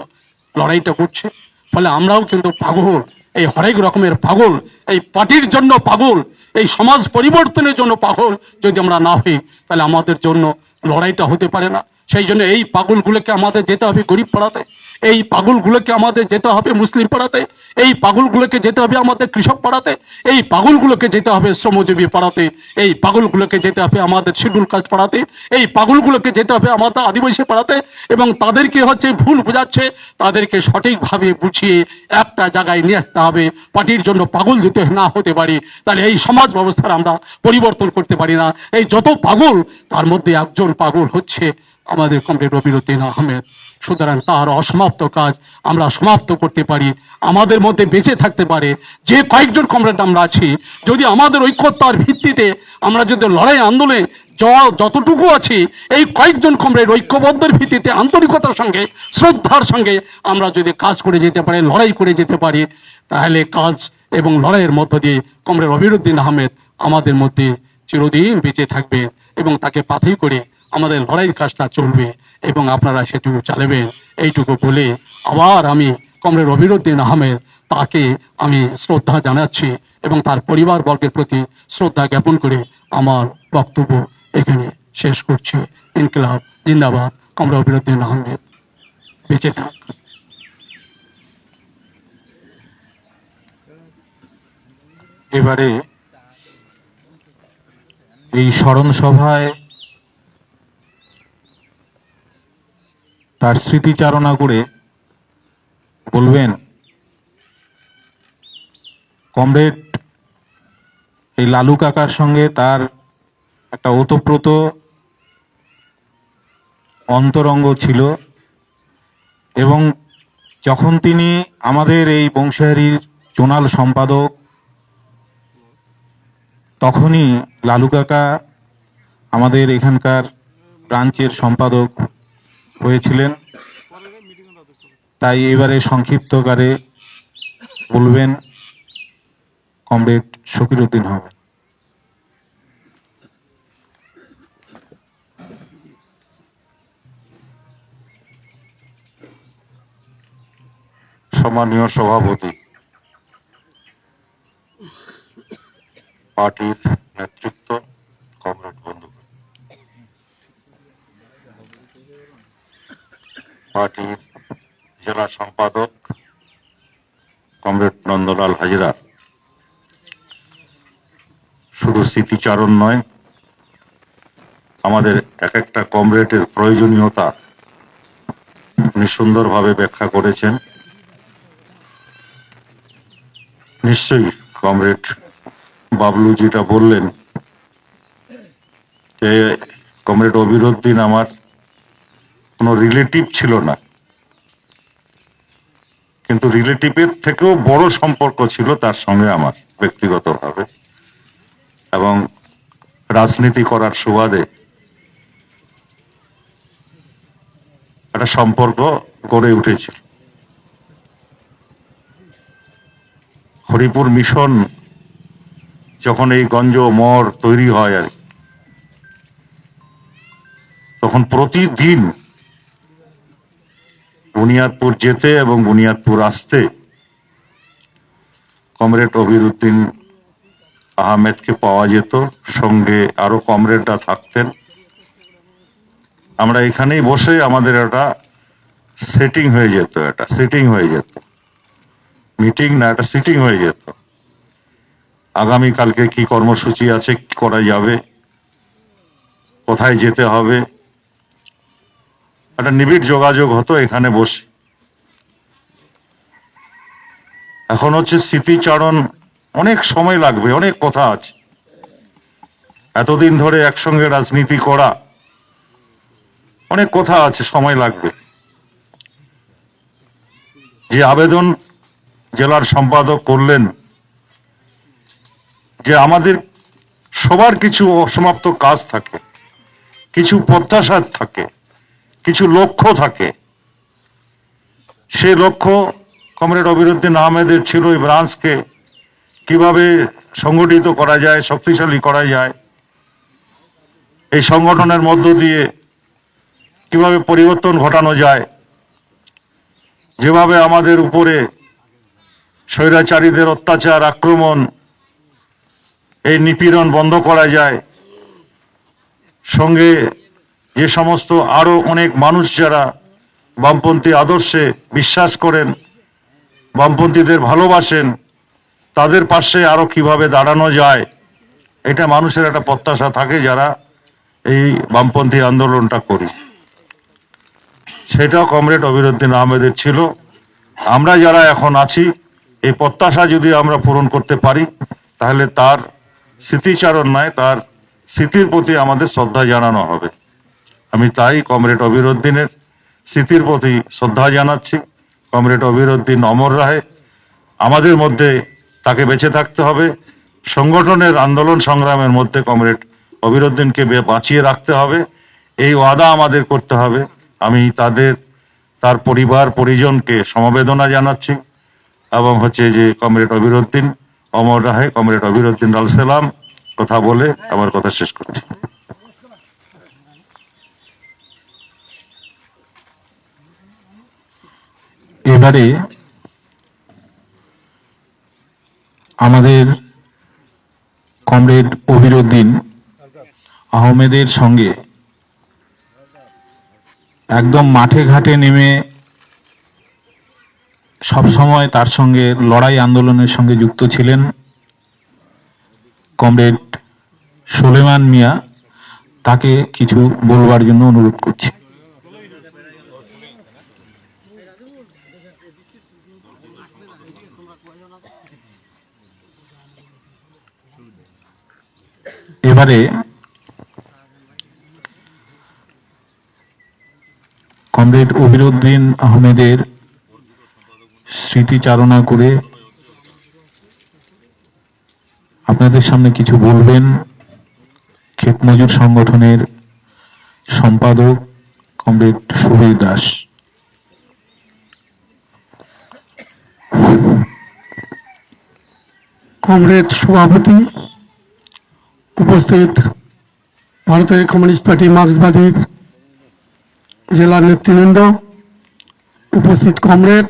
লড়াইটা করছে। ফলে আমরাও কিন্তু পাগল, এই হরেক রকমের পাগল, এই পার্টির জন্য পাগল, এই সমাজ পরিবর্তনের জন্য পাগল যদি আমরা না হই তাহলে আমাদের জন্য লড়াইটা হতে পারে না। সেই জন্য এই পাগলগুলোকে আমাদের যেতে হবে গরিব পাড়াতে, এই পাগলগুলোকে আমাদের যেতে হবে মুসলিম পাড়াতে, এই পাগলগুলোকে যেতে হবে আমাদের কৃষক পাড়াতে, এই পাগলগুলোকে যেতে হবে শ্রমজীবী পাড়াতে, এই পাগলগুলোকে যেতে হবে আমাদের শিডিউল কাস্ট পাড়াতে, এই পাগলগুলোকে যেতে হবে আমাদের আদিবাসী পাড়াতে। এবং তাদেরকে হচ্ছে ভুল বোঝাচ্ছে, তাদেরকে সঠিকভাবে বুঝিয়ে একটা জায়গায় নিয়ে আসতে হবে। পার্টির জন্য পাগল যদি না হতে পারি তাহলে এই সমাজ ব্যবস্থার আমরা পরিবর্তন করতে পারি না। এই যত পাগল তার মধ্যে একজন পাগল হচ্ছে আমাদের কমরেড রবিউদ্দিন আহমেদ। সুতরাং তার অসমাপ্ত কাজ আমরা সমাপ্ত করতে পারি, আমাদের মধ্যে বেঁচে থাকতে পারে যে কয়েকজন কমরেড আমরা আছি, যদি আমাদের ঐক্যতার ভিত্তিতে আমরা যদি লড়াই আন্দোলনে যতটুকু আছি এই কয়েকজন কমরেড ঐক্যবদ্ধের ভিত্তিতে আন্তরিকতার সঙ্গে শ্রদ্ধার সঙ্গে আমরা যদি কাজ করে যেতে পারি, লড়াই করে যেতে পারি, তাহলে কাজ এবং লড়াইয়ের মধ্য দিয়ে কমরেড রবিউদ্দিন আহমেদ আমাদের মধ্যে চিরদিন বেঁচে থাকবে এবং তাকে পাথেয় করে আমাদের লড়াইয়ের কাজটা চলবে এবং আপনারা সেটুকু চালাবেন। এইটুকু বলে আবার আমি কমরেড রবিউদ্দিন আহমেদ তাকে আমি শ্রদ্ধা জানাচ্ছি এবং তার পরিবার বর্গের প্রতি শ্রদ্ধা জ্ঞাপন করে আমার বক্তব্য এখানে শেষ করছি। ইনকিলাব জিন্দাবাদ, কমরেড রবিউদ্দিন আহমেদ বেঁচে থাক। এবারে এই স্মরণ সভায় তার স্মৃতিচারণা করে বলবেন কমরেড এই লালু কাকার সঙ্গে তার একটা ওতপ্রোত অন্তরঙ্গ ছিল এবং যখন তিনি আমাদের এই বংশাহারির জোনাল সম্পাদক তখনই লালু কাকা আমাদের এখানকার ব্রাঞ্চের সম্পাদক হয়েছিলেন। তাই এবারে সংক্ষিপ্তকারে বলবেন কমরেড শকিরউদ্দিন আহমেদ। সম্মানীয় সভাপতি, পার্টির নেতৃত্ব, কমরেড বন্ধু, পার্টির জেলা সম্পাদক কমরেড নন্দলাল হাজরা, শুধু স্মৃতিচারণ নয়, আমাদের এক একটা কমরেডের প্রয়োজনীয়তা উনি সুন্দরভাবে ব্যাখ্যা করেছেন। নিশ্চয়ই কমরেড বাবলু যেটা বললেন যে কমরেড রবিউদ্দিন আমার কোনো রিলেটিভ ছিল না, কিন্তু রিলেটিভের থেকেও বড় সম্পর্ক ছিল তার সঙ্গে আমার ব্যক্তিগতভাবে এবং রাজনীতি করার সুবাদে একটা সম্পর্ক গড়ে উঠেছিল। হরিপুর মিশন যখন এই গঞ্জ মর তৈরি হয় আর তখন প্রতিদিন বুনিয়াদপুর যেতে এবং বুনিয়াদপুর আসতে কমরেড রবিউদ্দিন আহমেদকে পাওয়া যেত, সঙ্গে আরো কমরেডরা থাকতেন। আমরা এখানেই বসে আমাদের একটা সেটিং হয়ে যেত, মিটিং না, একটা সিটিং হয়ে যেত। আগামী কালকে কি কর্মসূচি আছে, কি করা যাবে, কোথায় যেতে হবে, একটা নিবিড় যোগাযোগ হতো এখানে বসে। এখন হচ্ছে স্মৃতিচারণ, অনেক সময় লাগবে, অনেক কথা আছে। এতদিন ধরে একসঙ্গে রাজনীতি করা, অনেক কথা আছে, সময় লাগবে। যে আবেদন জেলার সম্পাদক করলেন যে আমাদের সবার কিছু অসমাপ্ত কাজ থাকে, কিছু প্রত্যাশা থাকে, কিছু লক্ষ্য থাকে। সে লক্ষ্য কমরেড অবিরুদ্দিন আহমেদের ছিল এই ব্রাঞ্চকে কিভাবে সংগঠিত করা যায়, শক্তিশালী করা যায়, এই সংগঠনের মধ্য দিয়ে কিভাবে পরিবর্তন ঘটানো যায়, যেভাবে আমাদের উপরে স্বৈরাচারীদের অত্যাচার, আক্রমণ, এই নিপীড়ন বন্ধ করা যায়, সঙ্গে যে সমস্ত আরো অনেক মানুষ যারা বামপন্থী আদর্শে বিশ্বাস করেন, বামপন্থীদের ভালোবাসেন, তাদের পাশে আরো কিভাবে দাঁড়ানো যায়, এটা মানুষের একটা প্রত্যাশা থাকে যারা এই বামপন্থী আন্দোলনটা করি। সেটাও কমরেড অবিরুদ্দিন আহমেদের ছিল। আমরা যারা এখন আছি, এই প্রত্যাশা যদি আমরা পূরণ করতে পারি, তাহলে তার স্মৃতিচারণ নয়, তার স্মৃতির প্রতি আমাদের শ্রদ্ধা জানানো হবে। আমি তাই কমরেড অবিরুদ্দিনের স্মৃতির প্রতি শ্রদ্ধা জানাচ্ছি। কমরেড অবিরুদ্দিন অমর রাহে, আমাদের মধ্যে তাকে বেঁচে থাকতে হবে। সংগঠনের আন্দোলন সংগ্রামের মধ্যে কমরেড অবিরুদ্দিনকে বাঁচিয়ে রাখতে হবে, এই ওয়াদা আমাদের করতে হবে। আমি তার পরিবার পরিজনকে সমবেদনা জানাচ্ছি এবং হচ্ছে যে কমরেড অবিরুদ্দিন অমর রাহে, কমরেড অবিরুদ্দিন লাল সালাম কথা বলে আমার কথা শেষ করছি। এবারে আমাদের কমরেড অবিরুদ্দিন আহমেদের সঙ্গে একদম মাঠে ঘাটে নেমে সবসময় তার সঙ্গে লড়াই আন্দোলনের সঙ্গে যুক্ত ছিলেন কমরেড সুলেমান মিয়া। তাকে কিছু বলবার জন্য অনুরোধ করছি। এবারে কমরেড অবিরুদ্দিন আহমেদের স্মৃতিচারণা করে আপনাদের সামনে কিছু বলবেন ক্ষেত মজুর সংগঠনের সম্পাদক কমরেড সুবীর দাস। কমরেড সভাপতি, উপস্থিত ভারতের কমিউনিস্ট পার্টি মার্ক্সবাদীর জেলার নেতৃবৃন্দ, উপস্থিত কমরেড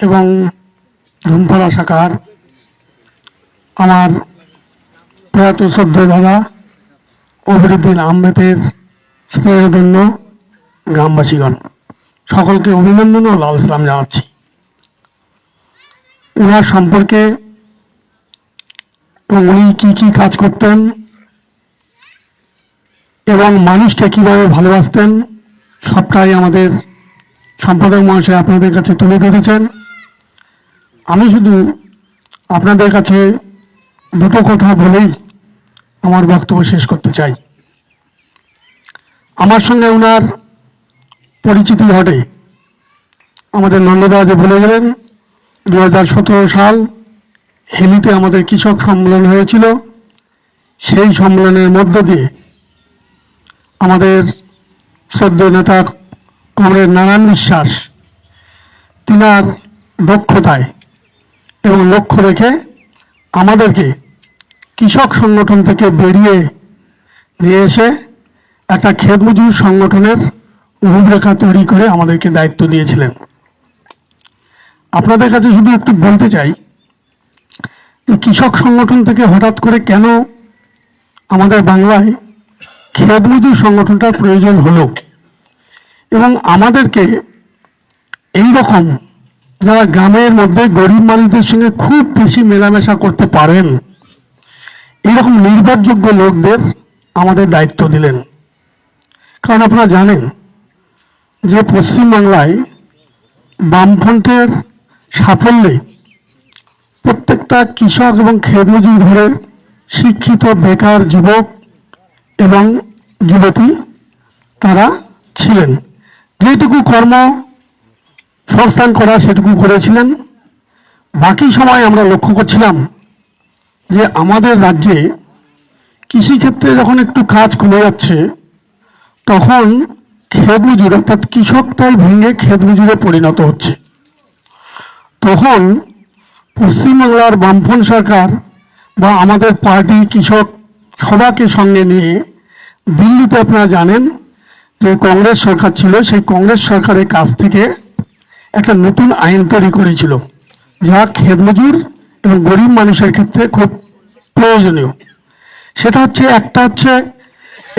এবং ধুমপাড়া শাখার আমার প্রয়াত শ্রদ্ধেয় দাদা অবিরুদ্দিন আহমেদের স্নেহধন্য গ্রামবাসীগণ, সকলকে অভিনন্দন ও লাল সালাম জানাচ্ছি। ওনার সম্পর্কে এবং উনি কি কি কাজ করতেন এবং মানুষকে কিভাবে ভালোবাসতেন, সবটাই আমাদের সম্পাদক মহাশয় আপনাদের কাছে তুলে ধরেছেন। আমি শুধু আপনাদের কাছে দুটো কথা বলেই আমার বক্তব্য শেষ করতে চাই। আমার সঙ্গে ওনার পরিচিতি ঘটে আমাদের নন্দদা যে বলে গেলেন 2017 সাল হেলিতে আমাদের কৃষক সম্মেলন হয়েছিল। সেই সম্মেলনের মধ্য দিয়ে আমাদের শ্রদ্ধেয় নেতা কমরেড নারায়ণ বিশ্বাস তিনার দক্ষতায় এবং লক্ষ্য রেখে আমাদেরকে কৃষক সংগঠন থেকে বেরিয়ে নিয়ে এসে একটা ক্ষেত মজুর সংগঠনের রূপরেখা তৈরি করে আমাদেরকে দায়িত্ব দিয়েছিলেন। আপনাদের কাছে শুধু একটু বলতে চাই, কৃষক সংগঠন থেকে হঠাৎ করে কেন আমাদের বাংলায় ক্ষেত মজুর সংগঠনটার প্রয়োজন হলো এবং আমাদেরকে এই রকম যারা গ্রামের মধ্যে গরিব মানুষদের সঙ্গে খুব বেশি মেলামেশা করতে পারেন, এরকম নির্ভরযোগ্য লোকদের আমাদের দায়িত্ব দিলেন। কারণ আপনারা জানেন যে পশ্চিমবাংলায় বামফ্রন্টের সাফল্যে প্রত্যেকটা কৃষক এবং ক্ষেতমজুর ঘরের শিক্ষিত বেকার যুবক এবং যুবতী তারা ছিলেন। যেটুকু কর্ম সংস্থান করা সেটুকু করেছিলেন। বাকি সময় আমরা লক্ষ্য করছিলাম যে আমাদের রাজ্যে কৃষিক্ষেত্রে যখন একটু কাজ কমে যাচ্ছে, তখন ক্ষেত মজুর অর্থাৎ কৃষকটাই ভেঙে ক্ষেত মজুরে পরিণত হচ্ছে। তখন পশ্চিমবাংলার বামফ্রন্ট সরকার বা আমাদের পার্টি কৃষক সবাইকে সঙ্গে নিয়ে দিল্লিতে আপনারা জানেন যে কংগ্রেস সরকার ছিল, সেই কংগ্রেস সরকারের কাছ থেকে একটা নতুন আইন তৈরি করেছিল, যা ক্ষেত মজুর এবং গরিব মানুষের ক্ষেত্রে খুব প্রয়োজনীয়। সেটা হচ্ছে, একটা হচ্ছে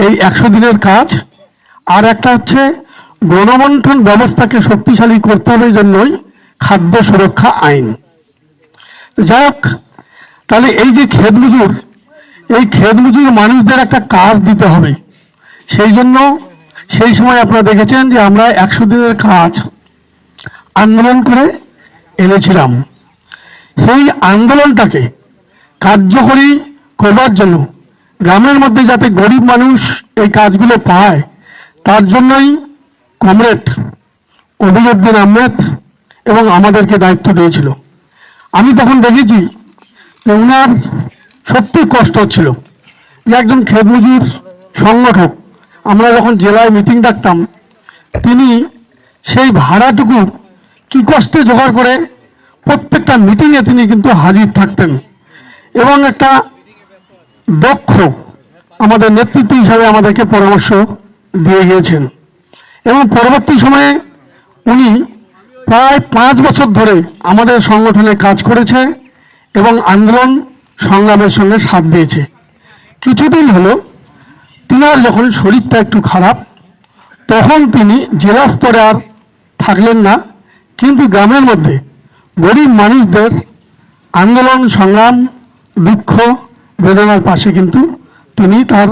এই 100 দিনের কাজ, আর একটা হচ্ছে গণবন্টন ব্যবস্থাকে শক্তিশালী করতে হবে জন্যই খাদ্য সুরক্ষা আইন। যাই হোক, তাহলে এই যে ক্ষেত মজুর, এই ক্ষেত মজুর মানুষদের একটা কাজ দিতে হবে। সেই জন্য সেই সময় আপনারা দেখেছেন যে আমরা 100 দিনের কাজ আন্দোলন করে এনেছিলাম। সেই আন্দোলনটাকে কার্যকরী করবার জন্য গ্রামের মধ্যে যাতে গরিব মানুষ এই কাজগুলো পায়, তার জন্যই কমরেড অভিরুদ্দিন আহমেদ এবং আমাদেরকে দায়িত্ব দিয়েছিল। আমি তখন দেখেছি যে ওনার সত্যি কষ্ট হচ্ছিল যে একজন ক্ষেত মজুর সংগঠক, আমরা যখন জেলায় মিটিং ডাকতাম, তিনি সেই ভাড়াটুকু কি কষ্টে জোগাড় করে প্রত্যেকটা মিটিংয়ে তিনি কিন্তু হাজির থাকতেন এবং একটা দক্ষ আমাদের নেতৃত্ব হিসাবে আমাদেরকে পরামর্শ দিয়ে গিয়েছেন। এবং পরবর্তী সময়ে উনি প্রায় 5 বছর ধরে আমাদের সংগঠনে কাজ করেছে এবং আন্দোলন সংগ্রামের সঙ্গে সাথ দিয়েছে। কিছুদিন হলো তিনার যখন শরীরটা একটু খারাপ, তখন তিনি জেলা স্তরে আর থাকলেন না, কিন্তু গ্রামের মধ্যে গরিব মানুষদের আন্দোলন সংগ্রাম দুঃখ বেদনার পাশে কিন্তু তিনি তার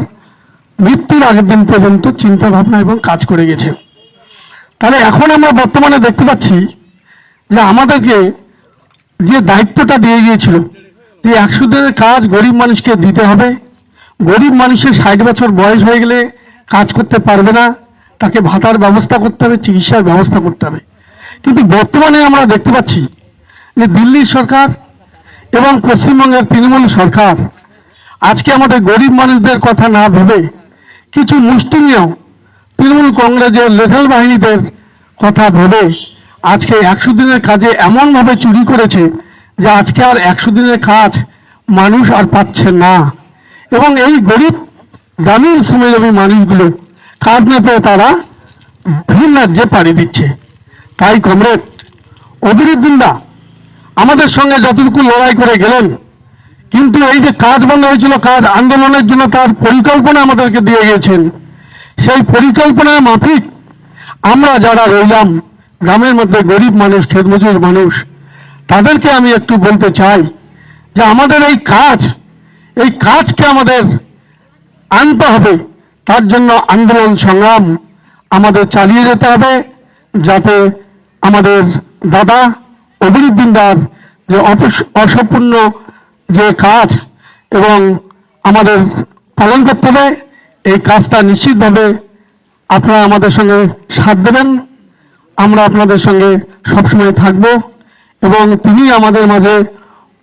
মৃত্যুর আগের দিন পর্যন্ত চিন্তা ভাবনা এবং কাজ করে গেছেন। তাহলে এখন আমরা বর্তমানে দেখতে পাচ্ছি যে আমাদেরকে যে দায়িত্বটা দিয়ে গিয়েছিল যে 100 দিনের কাজ গরিব মানুষকে দিতে হবে, গরিব মানুষের 60 বছর বয়স হয়ে গেলে কাজ করতে পারবে না, তাকে ভাতার ব্যবস্থা করতে হবে, চিকিৎসার ব্যবস্থা করতে হবে। কিন্তু বর্তমানে আমরা দেখতে পাচ্ছি যে দিল্লি সরকার এবং পশ্চিমবঙ্গের তৃণমূল সরকার আজকে আমাদের গরিব মানুষদের কথা না ভেবে কিছু মুষ্টিমেয় তৃণমূল কংগ্রেসের লেঠাল বাহিনীদের কথা ভেবে আজকে 100 দিনের কাজে এমনভাবে চুরি করেছে যে আজকে আর 100 দিনের কাজ মানুষ আর পাচ্ছে না। এবং এই গরিব গ্রামীণ শ্রমজীবী মানুষগুলো কাজ না পেয়ে তারা ভিন রাজ্যে পাড়ি দিচ্ছে। তাই কমরেড অভিরুদ্দিন দা আমাদের সঙ্গে যতটুকু লড়াই করে গেলেন, কিন্তু এই যে কাজ বন্ধ হয়েছিল, কাজ আন্দোলনের জন্য তার পরিকল্পনা আমাদেরকে দিয়ে গিয়েছেন। সেই পরিকল্পনা মাফিক আমরা যারা রইলাম গ্রামের মধ্যে গরিব মানুষ, ক্ষেত মজুর মানুষ, তাদেরকে আমি একটু বলতে চাই যে আমাদের এই কাজকে আমাদের আনতে হবে। তার জন্য আন্দোলন সংগ্রাম আমাদের চালিয়ে যেতে হবে, যাতে আমাদের দাদা অভিরুদ্দিন দার যে অসম্পূর্ণ যে কাজ এবং আমাদের পালন করতে হবে, এই কাজটা নিশ্চিতভাবে আপনারা আমাদের সঙ্গে সাথ দেবেন। আমরা আপনাদের সঙ্গে সবসময় থাকব এবং তিনি আমাদের মাঝে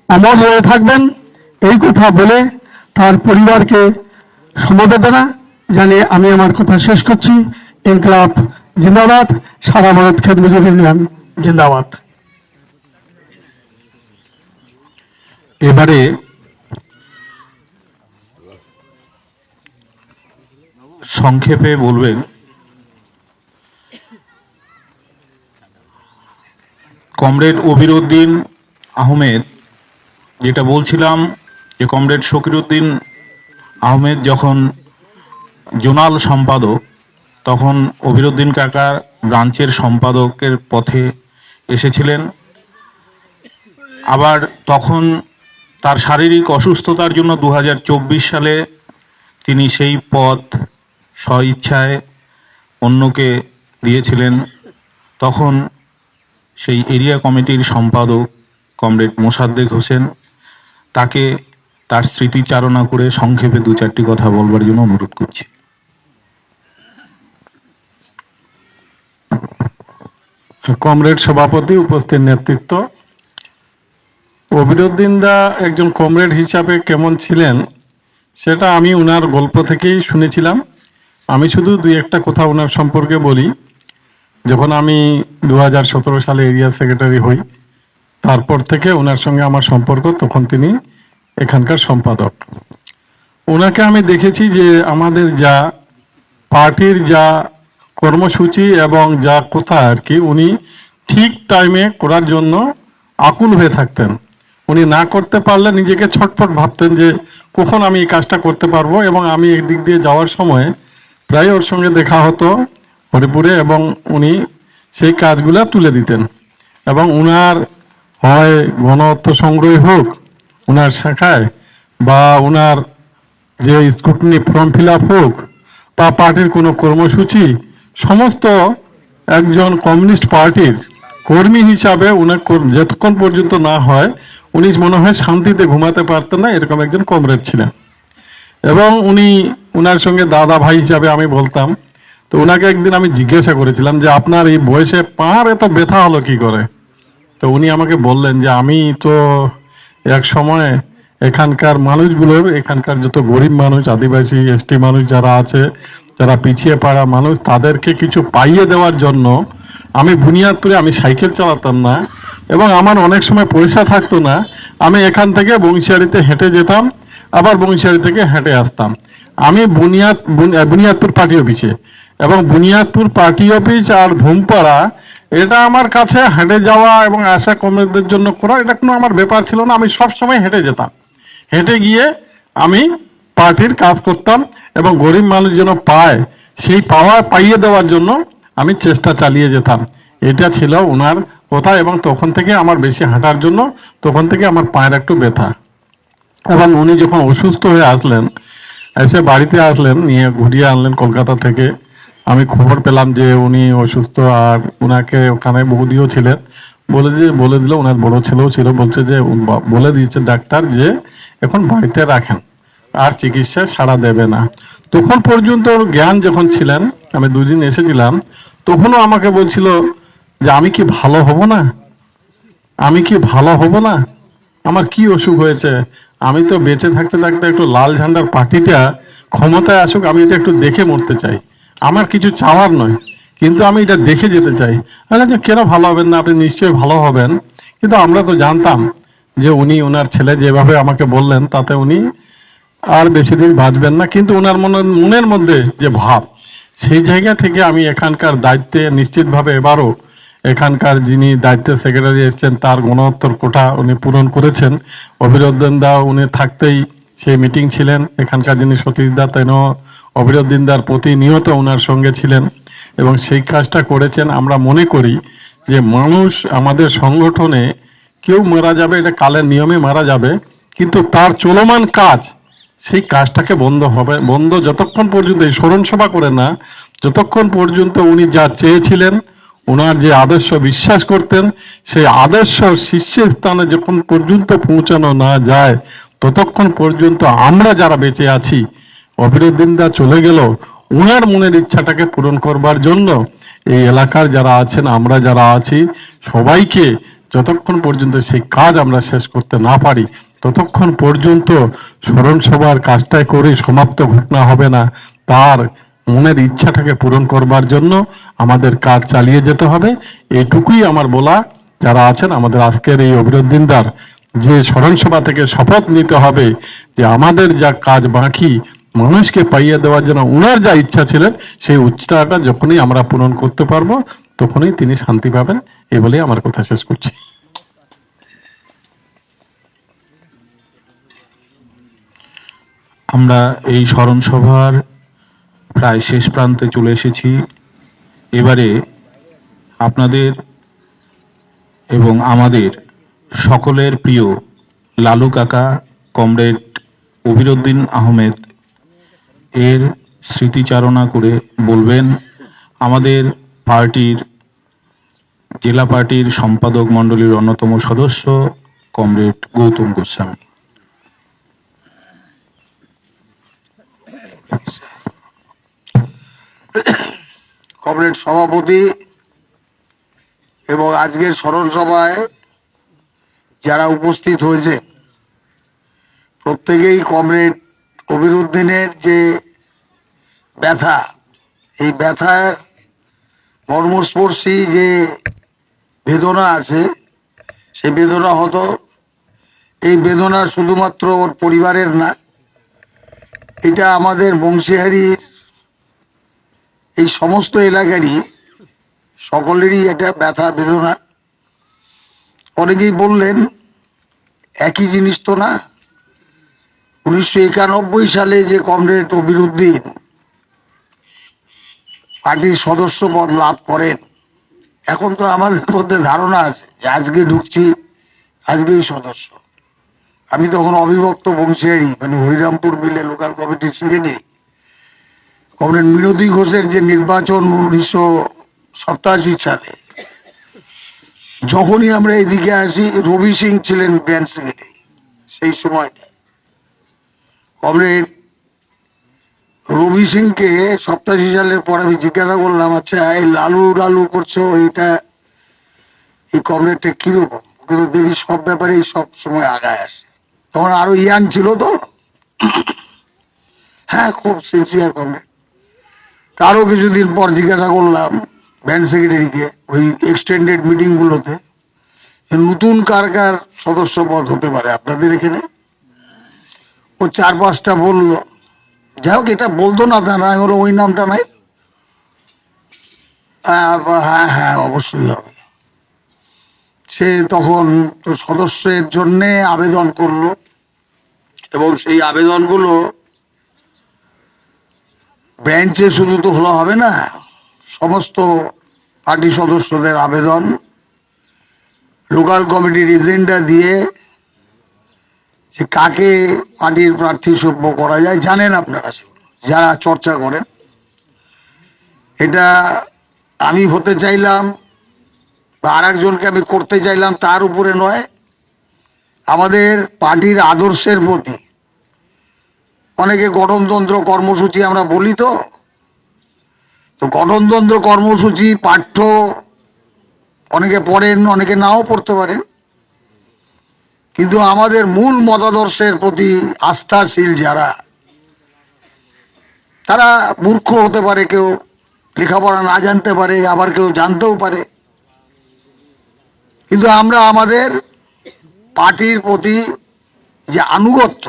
অমর হয়ে থাকবেন, এই কথা বলে তার পরিবারকে সমবেদনা জানিয়ে আমি আমার কথা শেষ করছি। ইনকলাব জিন্দাবাদ, সারা ভারত ক্ষেত মজুর ইউনিয়ন জিন্দাবাদ। এবারে সংক্ষেপে বলবেন কমরেড অভিরুদ্দিন আহমেদ। যেটা বলছিলাম যে কমরেড শকিরউদ্দিন আহমেদ যখন জোনাল সম্পাদক, তখন অভিরুদ্দিন কাকা ব্রাঞ্চের সম্পাদকের পথে এসেছিলেন আবার তখন তার শারীরিক অসুস্থতার জন্য 2024 সালে তিনি সেই পদ স্বইচ্ছায় অন্যকে দিয়েছিলেন। তখন সেই এরিয়া কমিটির সম্পাদক কমরেড মোসাদ্দেক হোসেন তাকে তার স্মৃতিচারণা করে সংক্ষেপে 2-4টি কথা বলবার জন্য অনুরোধ করছি। কমরেড সভাপতি, উপস্থিত নেতৃত্ব, অবিরুদ্দিন দা একজন কমরেড হিসাবে কেমন ছিলেন সেটা আমি ওনার গল্প থেকেই শুনেছিলাম। আমি শুধু 2-1টা কথা ওনার সম্পর্কে বলি। যখন আমি 2017 সালে এরিয়া সেক্রেটারি হই, তারপর থেকে ওনার সঙ্গে আমার সম্পর্ক, তখন তিনি এখানকার সম্পাদক। ওনাকে আমি দেখেছি যে আমাদের যা পার্টির যা কর্মসূচি এবং যা কথা আর কি, উনি ঠিক টাইমে করার জন্য আকুল হয়ে থাকতেন। উনি না করতে পারলে নিজেকে ছটফট ভাবতেন যে কখন আমি এই কাজটা করতে পারবো, এবং আমি একদিক দিয়ে যাওয়ার সময় প্রায় ওর সঙ্গে দেখা হতো হরিপুরে, এবং উনি সেই কাজগুলা তুলে দিতেন। এবং উনার হয় গণ অর্থ সংগ্রহ হোক উনার শাখায়, বা উনার যে স্কুটনি ফর্ম ফিল আপ হোক, বা পার্টির কোনো কর্মসূচি, সমস্ত একজন কমিউনিস্ট পার্টির কর্মী হিসাবে উনার যতক্ষণ পর্যন্ত না হয় উনি মনে হয় শান্তিতে ঘুমাতে পারতেন না, এরকম একজন কমরেড ছিলেন। এবং উনি উনার সঙ্গে দাদা ভাই হিসাবে আমি বলতাম। তো উনাকে একদিন আমি জিজ্ঞাসা করেছিলাম যে আপনার এই বয়সে পাঁর এত ব্যথা হলো কি করে? তো উনি আমাকে বললেন যে আমি তো এক সময় এখানকার মানুষগুলোর, এখানকার যত গরিব মানুষ, আদিবাসী, এসটি মানুষ যারা আছে, যারা পিছিয়ে পড়া মানুষ, তাদেরকে কিছু পাইয়ে দেওয়ার জন্য আমি বুনিয়াদপুরে আমি সাইকেল চালাতাম না, এবং আমার অনেক সময় পয়সা থাকতো না। আমি এখান থেকে বংশিয়ারিতে হেঁটে যেতাম, আবার বংশিয়ারি থেকে হেঁটে আসতাম। আমি বুনিয়াদপুর পার্টি অফিসে, এবং বুনিয়াদপুর পার্টি অফিস আর ধুমপাড়া, এটা আমার কাছে হেঁটে যাওয়া এবং আশা কর্মীদের জন্য করা এটা কোনো আমার ব্যাপার ছিল না। আমি সব সময় হেঁটে যেতাম, হেঁটে গিয়ে আমি পার্টির কাজ করতাম, এবং গরিব মানুষ যেন পায় সেই পাইয়ে দেওয়ার জন্য আমি চেষ্টা চালিয়ে যেতাম। এটা ছিল ওনার কথা। এবং তখন থেকে আমার বেশি হাঁটার জন্য তখন থেকে আমার পায়ের একটু ব্যথা। এবং উনি যখন অসুস্থ হয়ে আসলেন, এসে বাড়িতে আসলেন, নিয়ে ঘুরিয়ে আনলেন কলকাতা থেকে, আমি খবর পেলাম যে উনি অসুস্থ। আর উনাকে ওখানে বৌদিও ছিলেন, বলে দিল, ওনার বড় ছেলেও ছিল, বলছে যে বলে দিয়েছে ডাক্তার যে এখন বাড়িতে রাখেন, আর চিকিৎসা সাড়া দেবে না। তখন পর্যন্ত ওর জ্ঞান যখন ছিলেন, আমি 2 দিন এসেছিলাম, তখনও আমাকে বলছিল যে আমি কি ভালো হব না, আমি কি ভালো হব না, আমার কি অসুখ হয়েছে, আমি তো বেঁচে থাকতে থাকতে একটু লাল ঝান্ডার পার্টিটা ক্ষমতায় আসুক, আমি এটা একটু দেখে মরতে চাই, আমার কিছু চাওয়ার নয়, কিন্তু আমি এটা দেখে যেতে চাই। যে কেন ভালো হবেন না, আপনি নিশ্চয়ই ভালো হবেন। কিন্তু আমরা তো জানতাম যে উনি, ওনার ছেলে যেভাবে আমাকে বললেন, তাতে উনি আর বেশি দিন বাঁচবেন না। কিন্তু ওনার মনের মধ্যে যে ভাব, সেই জায়গা থেকে আমি এখানকার দায়িত্বে নিশ্চিতভাবে এবারও এখানকার যিনি দায়িত্বের সেক্রেটারি এসেছেন তার গণহত্তর কোটা উনি পূরণ করেছেন। অবিরুদ্দিন দা উনি থাকতেই সেই মিটিং ছিলেন, এখানকার যিনি সতীশ দা তেনও অবিরুদ্দিন দার প্রতিনিয়ত ওনার সঙ্গে ছিলেন, এবং সেই কাজটা করেছেন। আমরা মনে করি যে মানুষ আমাদের সংগঠনে কেউ মারা যাবে, এটা কালের নিয়মে মারা যাবে, কিন্তু তার চলমান কাজ, সেই কাজটাকে বন্ধ যতক্ষণ পর্যন্ত এই স্মরণ সভা করে না, যতক্ষণ পর্যন্ত উনি যা চেয়েছিলেন, ওনার যে আদর্শ বিশ্বাস করতেন, সেই আদর্শ শীর্ষস্থানে যখন পর্যন্ত পৌঁছানো না যায়, ততক্ষণ পর্যন্ত আমরা যারা বেঁচে আছি, অবিরুদ্দিন দা চলে গেল, ওনার মনের ইচ্ছাটাকে পূরণ করবার জন্য এই এলাকার যারা আছেন, আমরা যারা আছি, সবাইকে যতক্ষণ পর্যন্ত সেই কাজ আমরা শেষ করতে না পারি, ততক্ষণ পর্যন্ত স্মরণ সভার কাজটাই করে সমাপ্ত ঘটনা হবে না। তার মনের ইচ্ছাটাকে পূরণ করবার জন্য আমাদের কাজ চালিয়ে যেতে হবে। এইটুকুই আমার বলা। যারা আছেন আমাদের আজকের এই অবিরুদ্দিন দার যে স্মরণ সভা থেকে শপথ নিতে হবে যে আমাদের যা কাজ বাকি, মানুষকে পাইয়ে দেওয়ার জন্য উনার যা ইচ্ছা ছিলেন, সেই ইচ্ছাটা যখনই আমরা পূরণ করতে পারবো, তখনই তিনি শান্তি পাবেন। এই বলেই আমার কথা শেষ করছি। আমরা এই স্মরণ সভার প্রায় শেষ প্রান্তে চলে এসেছি। এবারে আপনাদের এবং আমাদের সকলের প্রিয় লালু কাকা কমরেড অভিরুদ্দিন আহমেদ এর স্মৃতিচারণা করে বলবেন আমাদের পার্টির জেলা পার্টির সম্পাদক মণ্ডলীর অন্যতম সদস্য কমরেড গৌতম গোস্বামী। কমরেড সভাপতি এবং আজকের স্মরণ সভায় যারা উপস্থিত হয়েছে প্রত্যেকেই কমরেড অভিরুদ্দিনের যে ব্যথা, এই ব্যথার মর্মস্পর্শী যে বেদনা আছে, সেই বেদনা হতো, এই বেদনা শুধুমাত্র ওর পরিবারের না, এটা আমাদের বংশীহারির এই সমস্ত এলাকারই সকলেরই একটা ব্যথা বেদনা। অনেকেই বললেন একই জিনিস তো না। 1991 সালে যে কমরেড অভিরুদ্দিন পার্টির সদস্য পদ লাভ করেন, এখন তো আমাদের মধ্যে ধারণা আছে যে আজকে ঢুকছি, আজকেই সদস্য। আমি তখন অবিভক্ত বংশীহারি, মানে হরিরামপুর মিলে লোকাল কমিটির সেক্রেটারি। কমরেড মিনতি ঘোষের যে নির্বাচন 1987 সালে, যখনই আমরা এদিকে আসি, রবি সিং ছিলেন ব্রাঞ্চ সেক্রেটারি সেই সময়টা। কমরেড রবি সিংকে 87 সালের পর আমি জিজ্ঞাসা করলাম, আচ্ছা এই লালু লালু করছো, এইটা এই কমরেডটা কিরকম? কিন্তু দেখি সব ব্যাপারে সব সময় আগায় আসে। তখন আরো ইয়াং ছিল তো, হ্যাঁ খুব সিনসিয়ার কমরেড। তারও কিছুদিন পর জিজ্ঞাসা করলাম ব্যান্ড সেক্রেটারিকে ওই এক্সটেন্ডেড মিটিং গুলোতে, নতুন কার কার সদস্য পদ হতে পারে আপনাদের এখানে। ও 4-5টা বললো। যাই হোক, এটা বলতো না তা না, হলো ওই নামটা নাই। হ্যাঁ হ্যাঁ অবশ্যই হবে। সে তখন তো সদস্যের জন্য আবেদন করলো এবং সেই আবেদনগুলো ব্রাঞ্চে শুধু তো হলো হবে না, সমস্ত পার্টি সদস্যদের আবেদন লোকাল কমিটির এজেন্ডা দিয়ে যে কাকে পার্টির প্রার্থী সভ্য করা যায়, জানেন আপনারা যারা চর্চা করেন। এটা আমি হতে চাইলাম বা আর একজনকে আমি করতে চাইলাম তার উপরে নয়, আমাদের পার্টির আদর্শের প্রতি। অনেকে গঠনতন্ত্র কর্মসূচি আমরা বলি, তো গঠনতন্ত্র কর্মসূচি পাঠ্য অনেকে পড়েন, অনেকে নাও পড়তে পারেন, কিন্তু আমাদের মূল মতাদর্শের প্রতি আস্থাশীল যারা, তারা মূর্খ হতে পারে, কেউ লেখাপড়া না জানতে পারে, আবার কেউ জানতেও পারে, কিন্তু আমরা আমাদের পার্টির প্রতি যে আনুগত্য,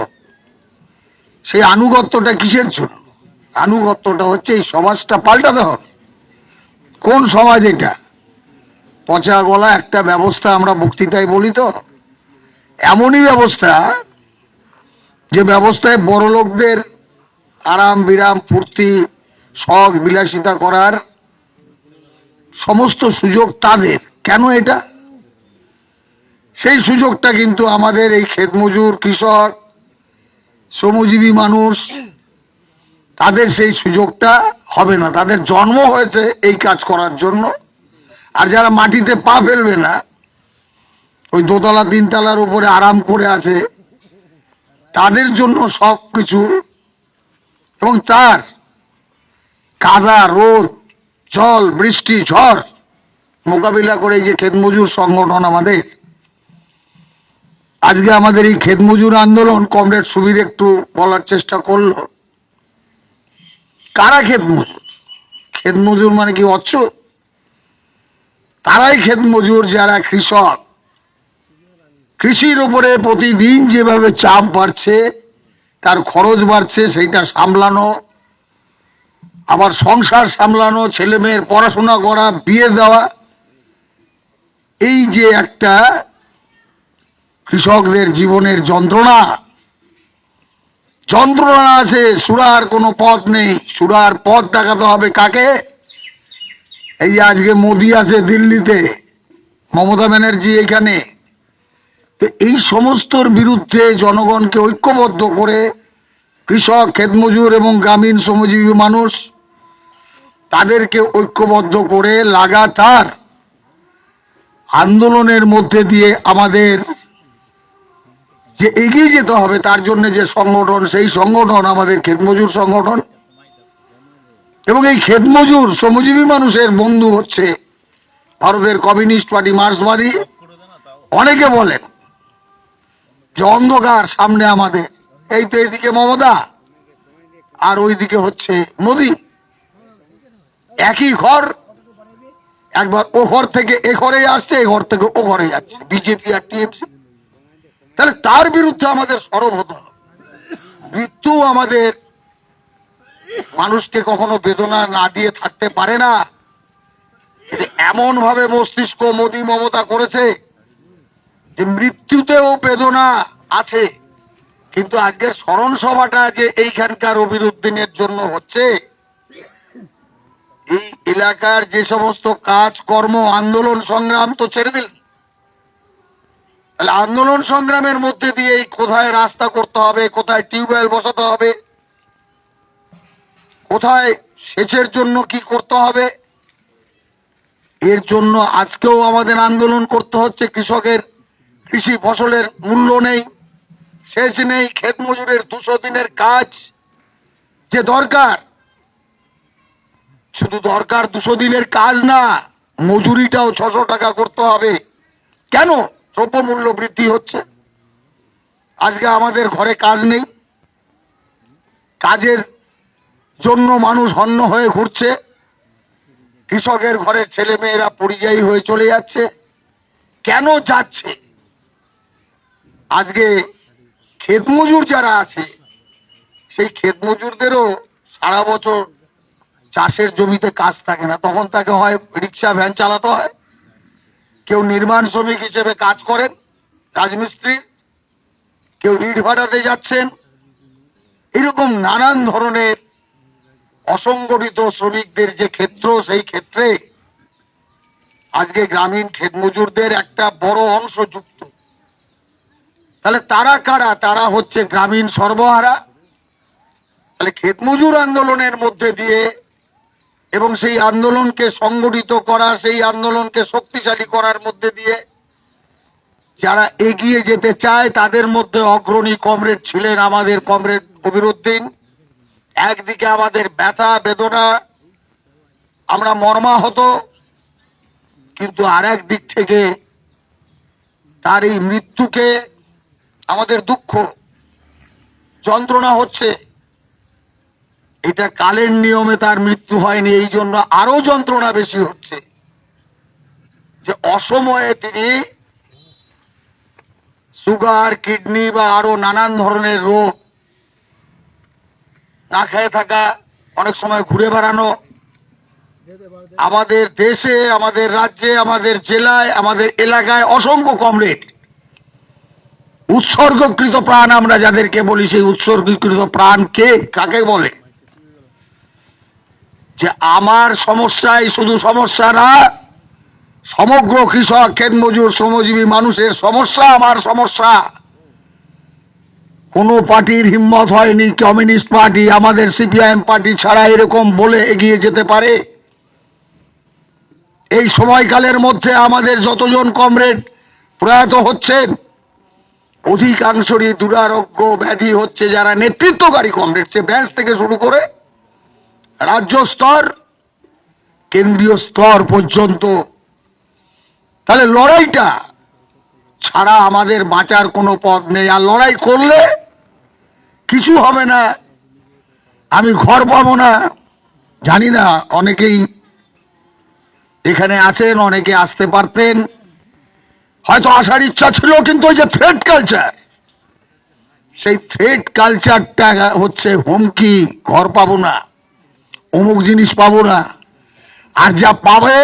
সেই আনুগত্যটা কিসের জন্য? আনুগত্যটা হচ্ছে এই সমাজটা পাল্টাতে হবে। কোন সমাজ এটা? পচা গলা একটা ব্যবস্থা, আমরা বক্তৃতায় বলি তো, এমনই ব্যবস্থা যে ব্যবস্থায় বড় লোকদের আরাম বিরাম ফুর্তি শখ বিলাসিতা করার সমস্ত সুযোগ তাদের। কেন এটা? সেই সুযোগটা কিন্তু আমাদের এই ক্ষেতমজুর, কৃষক, শ্রমজীবী মানুষ, তাদের সেই সুযোগটা হবে না। তাদের জন্ম হয়েছে এই কাজ করার জন্য। আর যারা মাটিতে পা ফেলবে না, ওই 2তলা 3তলার উপরে আরাম করে আছে, তাদের জন্য সব কিছু, এবং তার কাদা, রোদ, জল, বৃষ্টি, ঝড় মোকাবিলা করে যে ক্ষেতমজুর সংগঠন আমাদের, আজকে আমাদের এই ক্ষেতমজুর আন্দোলন, কমরেড সুবীর একটু বলার চেষ্টা করলো, কারা ক্ষেতমজুর? ক্ষেতমজুর মানে কি অচ্ছুত? তারাই ক্ষেতমজুর যারা কৃষক। কৃষির উপরে প্রতিদিন যেভাবে চাপ বাড়ছে, তার খরচ বাড়ছে, সেইটা সামলানো, আবার সংসার সামলানো, ছেলে মেয়ের পড়াশোনা করা, বিয়ে দেওয়া, এই যে একটা কৃষকদের জীবনের যন্ত্রণা, যন্ত্রণা আছে, সুরার কোনো পথ নেই। সুরার পথ দেখাতে হবে কাকে? এই যে আজকে মোদি আছে দিল্লিতে, মমতা ব্যানার্জি এখানে, তো এই সমস্তর বিরুদ্ধে জনগণকে ঐক্যবদ্ধ করে কৃষক, ক্ষেতমজুর এবং গ্রামীণ শ্রমজীবী মানুষ তাদেরকে ঐক্যবদ্ধ করে লাগাতার আন্দোলনের মধ্যে দিয়ে আমাদের যে এগিয়ে যেতে হবে, তার জন্য যে সংগঠন, সেই সংগঠন আমাদের ক্ষেতমজুর সংগঠন। এবং এই ক্ষেতমজুর শ্রমজীবী মানুষের বন্ধু হচ্ছে ভারতের কমিউনিস্ট পার্টি, মার্ক্সবাদী। অনেকে বলেন যে অন্ধকার সামনে আমাদের, এই তো এইদিকে মমতা আর ওইদিকে হচ্ছে মোদী, একই ঘর, একবার ও ঘর থেকে এ ঘরে আসছে, এ ঘর থেকে ও ঘরে যাচ্ছে, বিজেপি আর টিএমসি। তাহলে তার বিরুদ্ধে আমাদের সরব হতে হবে। মৃত্যু আমাদের মানুষকে কখনো বেদনা না দিয়ে থাকতে পারে না। এমন ভাবে মস্তিষ্ক মোদী মমতা করেছে যে মৃত্যুতেও বেদনা আছে। কিন্তু আজকের স্মরণ সভাটা যে এইখানকার অবিরুদ্দিনের জন্য হচ্ছে, এই এলাকার যে সমস্ত কাজকর্ম, আন্দোলন সংগ্রাম তো ছেড়ে দিল, তাহলে আন্দোলন সংগ্রামের মধ্যে দিয়ে কোথায় রাস্তা করতে হবে, কোথায় টিউবওয়েল বসাতে হবে, কোথায় সেচের জন্য কি করতে হবে, এর জন্য আজকেও আমাদের আন্দোলন করতে হচ্ছে। কৃষকের কৃষি ফসলের মূল্য নেই, সেচ নেই, ক্ষেত মজুরের 200 দিনের কাজ যে দরকার, শুধু দরকার 200 দিনের কাজ না, মজুরিটাও 600 টাকা করতে হবে। কেন? দ্রব্যমূল্য বৃদ্ধি হচ্ছে। আজকে আমাদের ঘরে কাজ নেই, কাজের জন্য মানুষ হন্য হয়ে ঘুরছে, কৃষকের ঘরের ছেলে মেয়েরা পরিযায়ী হয়ে চলে যাচ্ছে। কেন যাচ্ছে? আজকে ক্ষেতমজুর যারা আছে, সেই ক্ষেতমজুরদেরও সারা বছর চাষের জমিতে কাজ থাকে না, তখন তাকে হয় রিক্সা ভ্যান চালাতে হয়, কেউ নির্মাণ শ্রমিক হিসেবে কাজ করেন, রাজমিস্ত্রি, কেউ ইট ভাটাতে যাচ্ছেন। এরকম নানান ধরনের অসংগঠিত শ্রমিকদের যে ক্ষেত্র, সেই ক্ষেত্রে আজকে গ্রামীণ ক্ষেতমজুরদের একটা বড় অংশ যুক্ত। তাহলে তারা কারা? তারা হচ্ছে গ্রামীণ সর্বহারা। তাহলে ক্ষেতমজুর আন্দোলনের মধ্যে দিয়ে এবং সেই আন্দোলনকে সংগঠিত করা, সেই আন্দোলনকে শক্তিশালী করার মধ্যে দিয়ে যারা এগিয়ে যেতে চায়, তাদের মধ্যে অগ্রণী কমরেড ছিলেন আমাদের কমরেড কবিরউদ্দিন। একদিকে আমাদের ব্যথা বেদনা, আমরা মর্মাহত, কিন্তু আর এক দিক থেকে তার এই মৃত্যুকে আমাদের দুঃখ যন্ত্রণা হচ্ছে। এটা কালের নিয়মে তার মৃত্যু হয়নি, এই জন্য আরো যন্ত্রণা বেশি হচ্ছে যে অসময়ে তিনি সুগার, কিডনি বা আরো নানান ধরনের রোগ, না খেয়ে থাকা, অনেক সময় ঘুরে বেড়ানো, আমাদের দেশে, আমাদের রাজ্যে, আমাদের জেলায়, আমাদের এলাকায় অসংখ্য কমরেড উৎসর্গকৃত প্রাণ, আমরা যাদেরকে বলি, সেই উৎসর্গীকৃত প্রাণ কে, কাকে বলে? যে আমার সমস্যাই শুধু সমস্যা না, সমগ্র কৃষক, ক্ষেতমজুর, শ্রমজীবী মানুষের সমস্যা আমার সমস্যা। কোন পার্টির হিম্মত হয়নি, কমিউনিস্ট পার্টি, আমাদের সিপিআইএম পার্টি ছাড়া এরকম বলে এগিয়ে যেতে পারে। এই সময়কালের মধ্যে আমাদের যতজন কমরেড প্রয়াত হচ্ছেন, অধিকাংশই দুরারোগ্য ব্যাধি হচ্ছে যারা নেতৃত্বকারী কমরেড, সে ব্যাচ থেকে শুরু করে রাজ্য স্তর, কেন্দ্রীয় স্তর পর্যন্ত। তাহলে লড়াইটা ছাড়া আমাদের বাঁচার কোনো পথ নেই। আর লড়াই করলে কিছু হবে না, আমি ঘর পাবো না। জানি না অনেকেই এখানে আছেন, অনেকে আসতে পারতেন, হয়তো আসার ইচ্ছা ছিল, কিন্তু ওই যে থ্রেট কালচার, সেই থ্রেট কালচারটা হচ্ছে হুমকি। ঘর পাবো না, অমুক জিনিস পাবো না, আর যা পাবে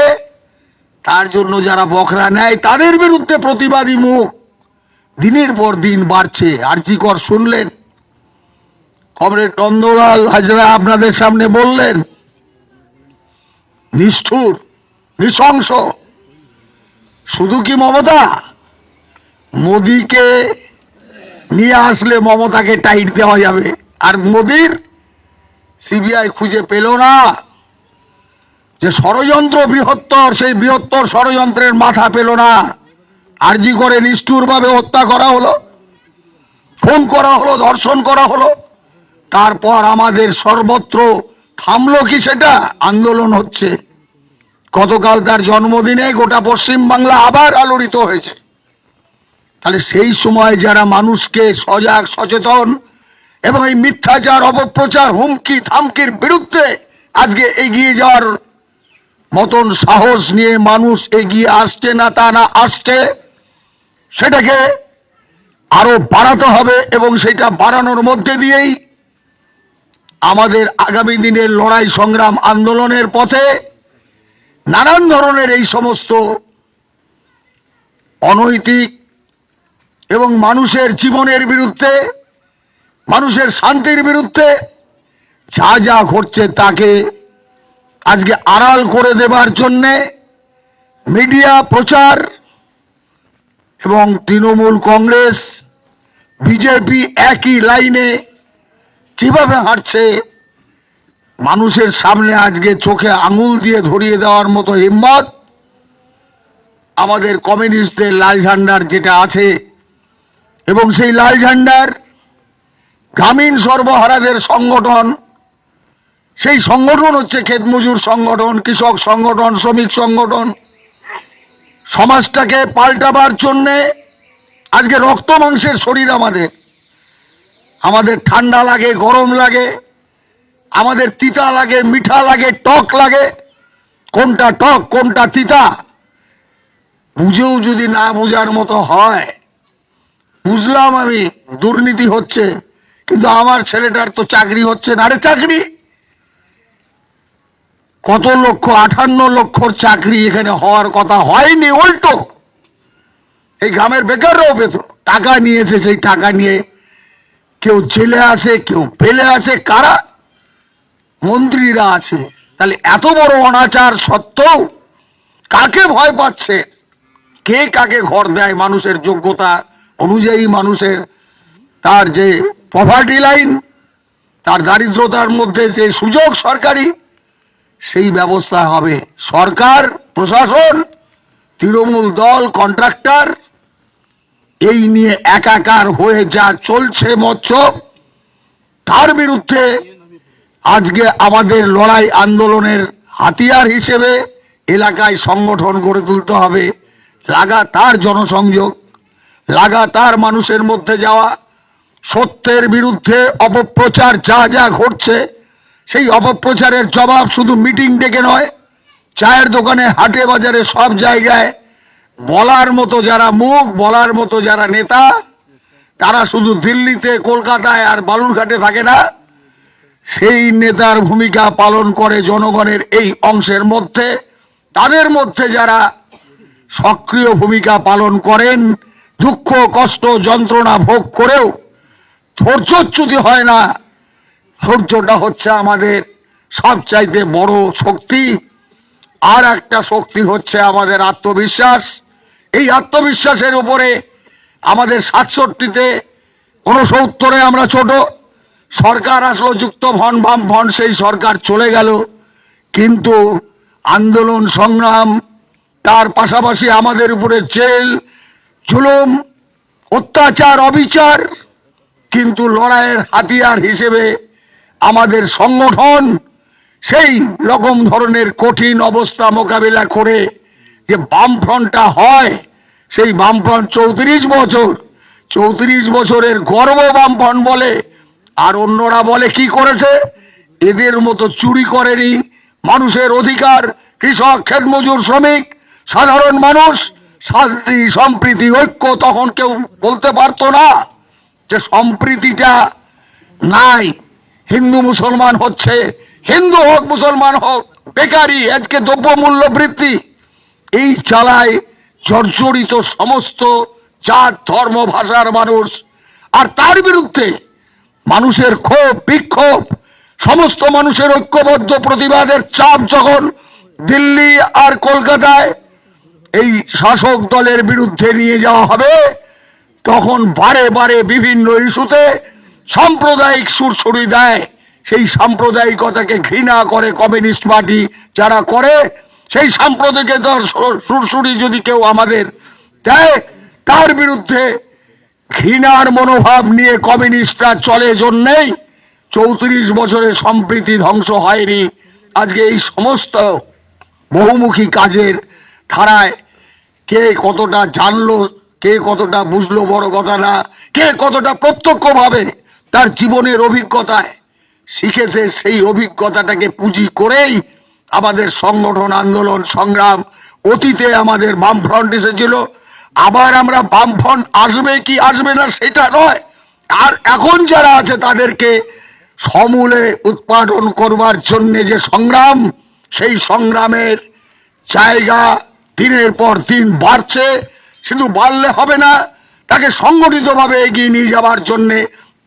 তার জন্য যারা বখরা নেয়, তাদের বিরুদ্ধে প্রতিবাদী মুখ দিনের পর দিন বাড়ছে। আরজিকর শুনলেন, কমরেড নন্দলাল হাজরা আপনাদের সামনে বললেন, নিষ্ঠুর, নৃশংস। শুধু কি মমতা, মোদিকে নিয়ে আসলে মমতাকে টাইট দেওয়া যাবে, আর মোদির সিবিআই খুঁজে পেল না যে ষড়যন্ত্র বৃহত্তর, সেই বৃহত্তর ষড়যন্ত্রের মাথা পেল না। আরজি করে নিষ্ঠুরভাবে হত্যা করা হলো, খুন করা হলো, ধর্ষণ করা হলো, তারপর আমাদের সর্বত্র থামলো কি? সেটা আন্দোলন হচ্ছে। গতকাল তার জন্মদিনে গোটা পশ্চিম বাংলা আবার আলোড়িত হয়েছে। তাহলে সেই সময় যারা মানুষকে সজাগ সচেতন এবং এই মিথ্যাচার, অপপ্রচার, হুমকি থামকির বিরুদ্ধে আজকে এগিয়ে যাওয়ার মতন সাহস নিয়ে মানুষ এগিয়ে আসছে না, তা না, আসছে, সেটাকে আরো বাড়াতে হবে এবং সেটা বাড়ানোর মধ্যে দিয়েই আমাদের আগামী দিনের লড়াই সংগ্রাম আন্দোলনের পথে নানান ধরনের এই সমস্ত অনৈতিক এবং মানুষের জীবনের বিরুদ্ধে, মানুষের শান্তির বিরুদ্ধে যা যা ঘটছে তাকে আজকে আড়াল করে দেবার জন্যে মিডিয়া, প্রচার এবং তৃণমূল কংগ্রেস, বিজেপি একই লাইনে যেভাবে হাঁটছে, মানুষের সামনে আজকে চোখে আঙুল দিয়ে ধরিয়ে দেওয়ার মতো হিম্মত আমাদের কমিউনিস্টদের লাল ঝান্ডার যেটা আছে, এবং সেই লাল ঝান্ডার গ্রামীণ সর্বহারাদের সংগঠন, সেই সংগঠন হচ্ছে ক্ষেত মজুর সংগঠন, কৃষক সংগঠন, শ্রমিক সংগঠন। সমাজটাকে পাল্টাবার জন্যে আজকে রক্ত মাংসের শরীর আমাদের ঠান্ডা লাগে, গরম লাগে, আমাদের তিতা লাগে, মিঠা লাগে, টক লাগে। কোনটা টক কোনটা তিতা বুঝেও যদি না বোঝার মতো হয়, বুঝলাম আমি দুর্নীতি হচ্ছে, কিন্তু আমার ছেলেটার তো চাকরি হচ্ছে না। আরে চাকরি কত লক্ষ, 58 লক্ষর চাকরি এখানে হওয়ার কথা হয়নি, উল্টো এই গ্রামের বেকাররাও পেত। টাকা নিয়েছে, সেই টাকা নিয়ে কেউ জেলে আছে, কেউ পেলে আছে, কারা? মন্ত্রীরা আছে। তাহলে এত বড় অনাচার সত্ত্বেও কাকে ভয় পাচ্ছে? কে কাকে ঘর দেয়? মানুষের যোগ্যতা অনুযায়ী, মানুষের তার যে পভার্টি লাইন, তার দারিদ্রতার মধ্যে যে সুযোগ সরকারি, সেই ব্যবস্থা হবে। সরকার, প্রশাসন, তৃণমূল দল, কন্ট্রাক্টর, এই নিয়ে একাকার হয়ে যা চলছে মৎসব, তার বিরুদ্ধে আজকে আমাদের লড়াই আন্দোলনের হাতিয়ার হিসেবে এলাকায় সংগঠন গড়ে তুলতে হবে। লাগাতার জনসংযোগ, লাগাতার মানুষের মধ্যে যাওয়া, সত্যের বিরুদ্ধে অপপ্রচার যা যা ঘটছে, সেই অপপ্রচারের জবাব শুধু মিটিং ডেকে নয়, চায়ের দোকানে, হাটে বাজারে, সব জায়গায় বলার মতো যারা মুখ, বলার মতো যারা নেতা, তারা শুধু দিল্লিতে, কলকাতায় আর বালুরঘাটে থাকে না, সেই নেতার ভূমিকা পালন করে জনগণের এই অংশের মধ্যে। তাদের মধ্যে যারা সক্রিয় ভূমিকা পালন করেন, দুঃখ, কষ্ট, যন্ত্রণা ভোগ করেও ধৈর্যচ্যুতি হয় না। ধৈর্যটা হচ্ছে আমাদের সবচাইতে বড় শক্তি। আর একটা শক্তি হচ্ছে আমাদের আত্মবিশ্বাস। এই আত্মবিশ্বাসের উপরে আমাদের 67-তে, 69-এ আমরা ছোট সরকার আসলো, যুক্ত ভন বাম ভন, সেই সরকার চলে গেল, কিন্তু আন্দোলন সংগ্রাম, তার পাশাপাশি আমাদের উপরে জেল, জুলুম, অত্যাচার, অবিচার, কিন্তু লড়াইয়ের হাতিয়ার হিসেবে আমাদের সংগঠন সেই রকম ধরনের কঠিন অবস্থা মোকাবিলা করে যে বামফ্রন্টটা হয়, সেই বামফ্রন্ট 34 বছরের গর্ব বামফ্রন্ট বলে। আর অন্যরা বলে কি করেছে? এদের মতো চুরি করেনি। মানুষের অধিকার, কৃষক, ক্ষেতমজুর, শ্রমিক, সাধারণ মানুষ, শান্তি, সম্প্রীতি, ঐক্য, তখন কেউ বলতে পারতো না যে সম্প্রীতিটা নাই। হিন্দু মুসলমান হচ্ছে, হিন্দু হোক মুসলমান হোক, বেকারি, আজকে দ্রব্যমূল্য বৃদ্ধি, এই চালায় জর্জরিত সমস্ত জাত, ধর্ম, ভাষার মানুষ। আর তার বিরুদ্ধে মানুষের ক্ষোভ, বিক্ষোভ, সমস্ত মানুষের ঐক্যবদ্ধ প্রতিবাদের চাপ যখন দিল্লি আর কলকাতায় এই শাসক দলের বিরুদ্ধে নিয়ে যাওয়া হবে, তখন বারে বারে বিভিন্ন ইস্যুতে সাম্প্রদায়িক সুরসুরি দেয়। সেই সাম্প্রদায়িকতাকে ঘৃণা করে কমিউনিস্ট পার্টি যারা করে, সেই সাম্প্রদায়িক সুরসুরি যদি কেউ আমাদের দেয়, তার বিরুদ্ধে ঘৃণার মনোভাব নিয়ে কমিউনিস্টরা চলে জন্যেই 34 বছরের সম্প্রীতি ধ্বংস হয়নি। আজকে এই সমস্ত বহুমুখী কাজের ধারায় কে কতটা জানলো, কে কতটা বুঝলো বড় কথা না, কে কতটা প্রত্যক্ষভাবে তার জীবনের অভিজ্ঞতায় শিখেছে, সেই অভিজ্ঞতাটাকে পুঁজি করেই আমাদের সংগঠন, আন্দোলন, সংগ্রাম। অতীতে আমাদের বামফ্রন্ট এসেছিল, আবার আমরা বামফ্রন্ট আসবে কি আসবে না সেটা নয়, আর এখন যারা আছে তাদেরকে সমূলে উৎপাদন করবার জন্য যে সংগ্রাম, সেই সংগ্রামের জায়গা দিনের পর দিন বাড়ছে। শুধু বাড়লে হবে না, তাকে সংগঠিতভাবে এগিয়ে নিয়ে যাওয়ার জন্যে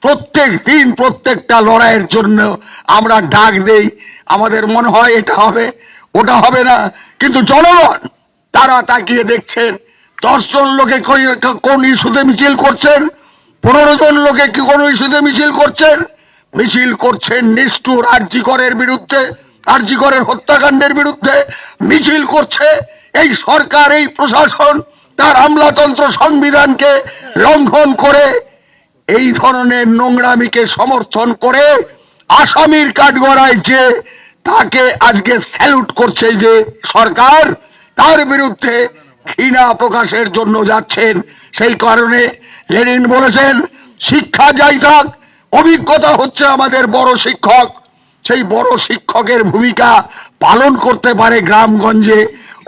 প্রত্যেক দিন প্রত্যেকটা লড়াইয়ের জন্য আমরা ডাক দেই। আমাদের মনে হয় এটা হবে ওটা হবে না, কিন্তু জনগণ তারা তাকিয়ে দেখছেন 10 জন লোকে কোন ইস্যুতে মিছিল করছেন, 15 জন লোকে কি কোন ইস্যুতে মিছিল করছেন। মিছিল করছেন নিষ্ঠুর আরজি করের বিরুদ্ধে, আরজি করের হত্যাকাণ্ডের বিরুদ্ধে মিছিল করছে এই সরকার, এই প্রশাসন তার আমলাতন্ত্র সংবিধানকে লঙ্ঘন করে এই ধরনের নোংরামিকে সমর্থন করে আসামির কাঠগড়ায় যে তাকে আজকে স্যালুট করছে যে সরকার, তার বিরুদ্ধে ঘৃণা প্রকাশের জন্য যাচ্ছেন। সেই কারণে লেনিন বলেছেন, শিক্ষা যাই থাক, অভিজ্ঞতা হচ্ছে আমাদের বড় শিক্ষক। সেই বড় শিক্ষকের ভূমিকা পালন করতে পারে গ্রামগঞ্জে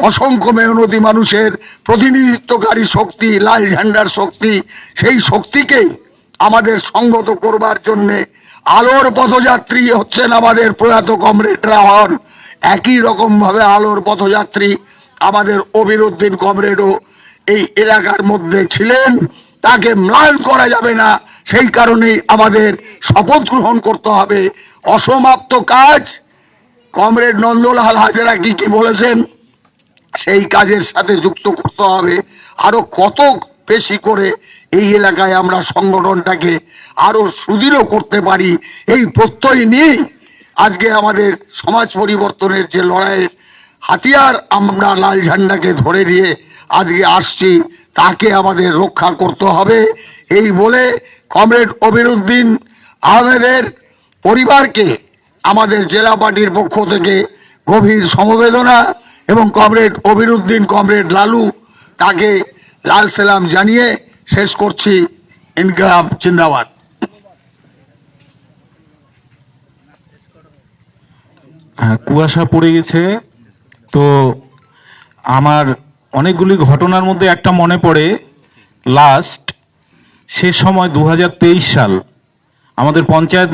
অসংখ্য মেহনতি মানুষের প্রতিনিধিত্বকারী শক্তি, লাল ঝান্ডার শক্তি। সেই শক্তিকেই আমাদের সংগত করবার জন্যে আলোর পথযাত্রী হচ্ছেন আমাদের প্রয়াত কমরেডরা হন। একই রকম ভাবে আলোর পথযাত্রী আমাদের অবিরুদ্দিন কমরেডও এই এলাকার মধ্যে ছিলেন, তাকে ম্লান করা যাবে না। সেই কারণেই আমাদের শপথ গ্রহণ করতে হবে। অসমাপ্ত কাজ কমরেড নন্দলাল হাজরা কি বলেছেন, সেই কাজের সাথে যুক্ত করতে হবে। আরো কত বেশি করে এই এলাকায় আমরা সংগঠনটাকে আরো সুদৃঢ় করতে পারি, এই প্রত্যয় নিয়ে আজকে আমাদের সমাজ পরিবর্তনের যে লড়াইয়ের হাতিয়ার আমরা লাল ঝান্ডাকে ধরে নিয়ে আজকে আসছি, তাকে আমাদের রক্ষা করতে হবে। এই বলে কমরেড অবিরুদ্দিন আহমেদের পরিবারকে আমাদের জেলা পার্টির পক্ষ থেকে গভীর সমবেদনা এবং কমরেড অবিরুদ্দিন, কমরেড লালু, তাকে লাল সালাম জানিয়ে শেষ করছি। ইনকলাব জিন্দাবাদ। কুয়াশা পড়ে গেছে, তো আমার অনেকগুলি ঘটনার মধ্যে একটা মনে পড়ে। লাস্ট সে সময় 2023 সাল আমাদের পঞ্চায়েত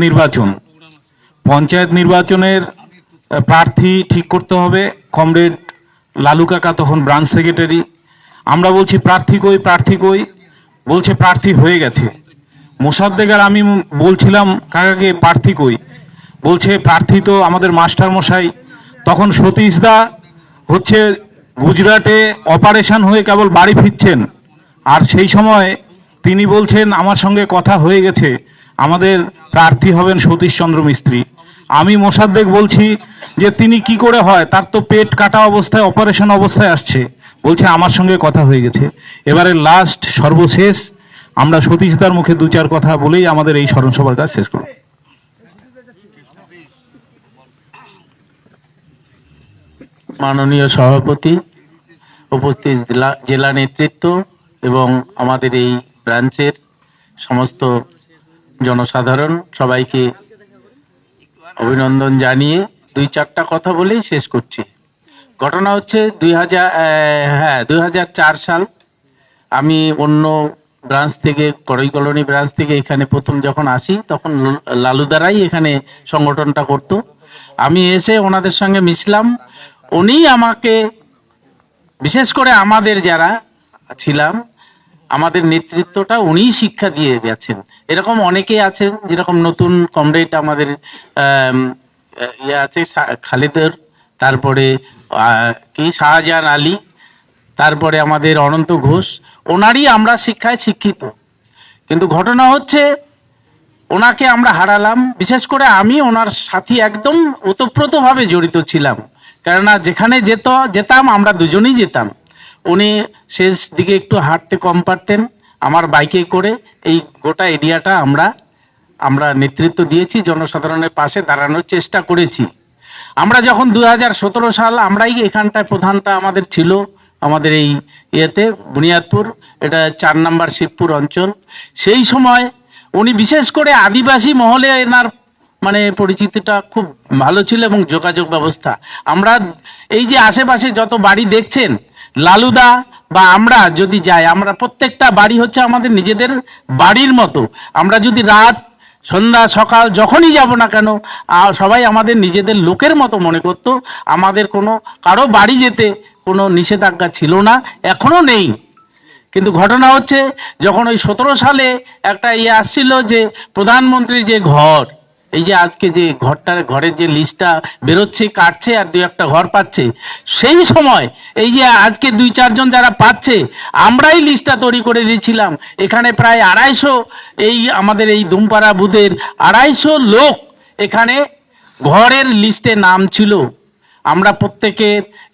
নির্বাচনের প্রার্থী ঠিক করতে হবে। কমরেড লালু কাকা তখন ব্রাঞ্চ সেক্রেটারি। আমরা বলছি প্রার্থী কই, বলছে প্রার্থী হয়ে গেছে। মোসাদ্দেক আর আমি বলছিলাম কাকাকে প্রার্থী কই, বলছে প্রার্থী তো আমাদের মাস্টার মশাই। তখন সতীশ দা হচ্ছে গুজরাটে অপারেশন হয়ে কেবল বাড়ি ফিরছেন, আর সেই সময় তিনি বলছেন আমার সঙ্গে কথা হয়ে গেছে, আমাদের প্রার্থী হবেন সতীশ চন্দ্র মিস্ত্রি। আমি মোসাদ্দেক বলছি যে তিনি কি করে হয়, তার তো পেট কাটা অবস্থায় অপারেশন অবস্থায় আসছে। বলছে আমার সঙ্গে কথা হয়ে গেছে। এবারে লাস্ট সর্বশেষ আমরা সতীশদার মুখে 2-4 কথা বলেই আমাদের এই স্মরণ সভার কাজ শেষ করব। মাননীয় সভাপতি, উপস্থিত জেলা নেতৃত্ব এবং আমাদের এই ব্রাঞ্চের সমস্ত জনসাধারণ, সবাইকে অভিনন্দন জানিয়ে 2-4টা কথা বলেই শেষ করছি। ঘটনা হচ্ছে 2004 সাল আমি অন্য ব্রাঞ্চ থেকে, করই কলোনি ব্রাঞ্চ থেকে এখানে প্রথম যখন আসি, তখন লালুদারাই এখানে সংগঠনটা করতো। আমি এসে ওনাদের সঙ্গে মিশলাম। উনি আমাকে, বিশেষ করে আমাদের যারা ছিলাম, আমাদের নেতৃত্বটা উনিই শিক্ষা দিয়ে গেছেন। এরকম অনেকেই আছেন, যেরকম নতুন কমরেড আমাদের আছে খালেদের, তারপরে কি শাহজাহান আলী, তারপরে আমাদের অনন্ত ঘোষ, ওনারই আমরা শিক্ষায় শিক্ষিত। কিন্তু ঘটনা হচ্ছে ওনাকে আমরা হারালাম। বিশেষ করে আমি ওনার সাথী একদম ওতপ্রোতভাবে জড়িত ছিলাম, কেননা যেখানে যেতাম আমরা দুজনেই যেতাম। উনি শেষ দিকে একটু হাঁটতে কম পারতেন, আমার বাইকে করে এই গোটা এরিয়াটা আমরা নেতৃত্ব দিয়েছি, জনসাধারণের পাশে দাঁড়ানোর চেষ্টা করেছি। আমরা যখন 2017 সাল আমরাই এখানটায় প্রধানটা আমাদের ছিল, আমাদের এই ইয়েতে বুনিয়াদপুর, এটা 4 নম্বর শিবপুর অঞ্চল। সেই সময় উনি বিশেষ করে আদিবাসী মহলে এনার মানে পরিচিতিটা খুব ভালো ছিল এবং যোগাযোগ ব্যবস্থা। আমরা এই যে আশেপাশে যত বাড়ি দেখছেন, লালুদা বা আমরা যদি যাই, আমরা প্রত্যেকটা বাড়ি হচ্ছে আমাদের নিজেদের বাড়ির মতো। আমরা যদি রাত সন্ধ্যা সকাল যখনই যাব না কেন, সবাই আমাদের নিজেদের লোকের মতো মনে করত। আমাদের কারো বাড়ি যেতে কোনো নিষেধাজ্ঞা ছিল না, এখনো নেই। কিন্তু ঘটনা হচ্ছে যখন ওই 17 সালে একটা আসছিল যে প্রধানমন্ত্রীর যে ঘর, এই যে আজকে যে ঘরের যে লিস্টটা বেরোচ্ছে, কাটছে আর 2-1টা ঘর পাচ্ছে, সেই সময় এই যে আজকে 2-4 জন যারা পাচ্ছে, আমরাই লিস্টটা তৈরি করে দিয়েছিলাম। এখানে প্রায় 250 এই আমাদের এই দুমপাড়া বুথের 250 লোক এখানে ঘরের লিস্টে নাম ছিল। আমরা প্রত্যেকে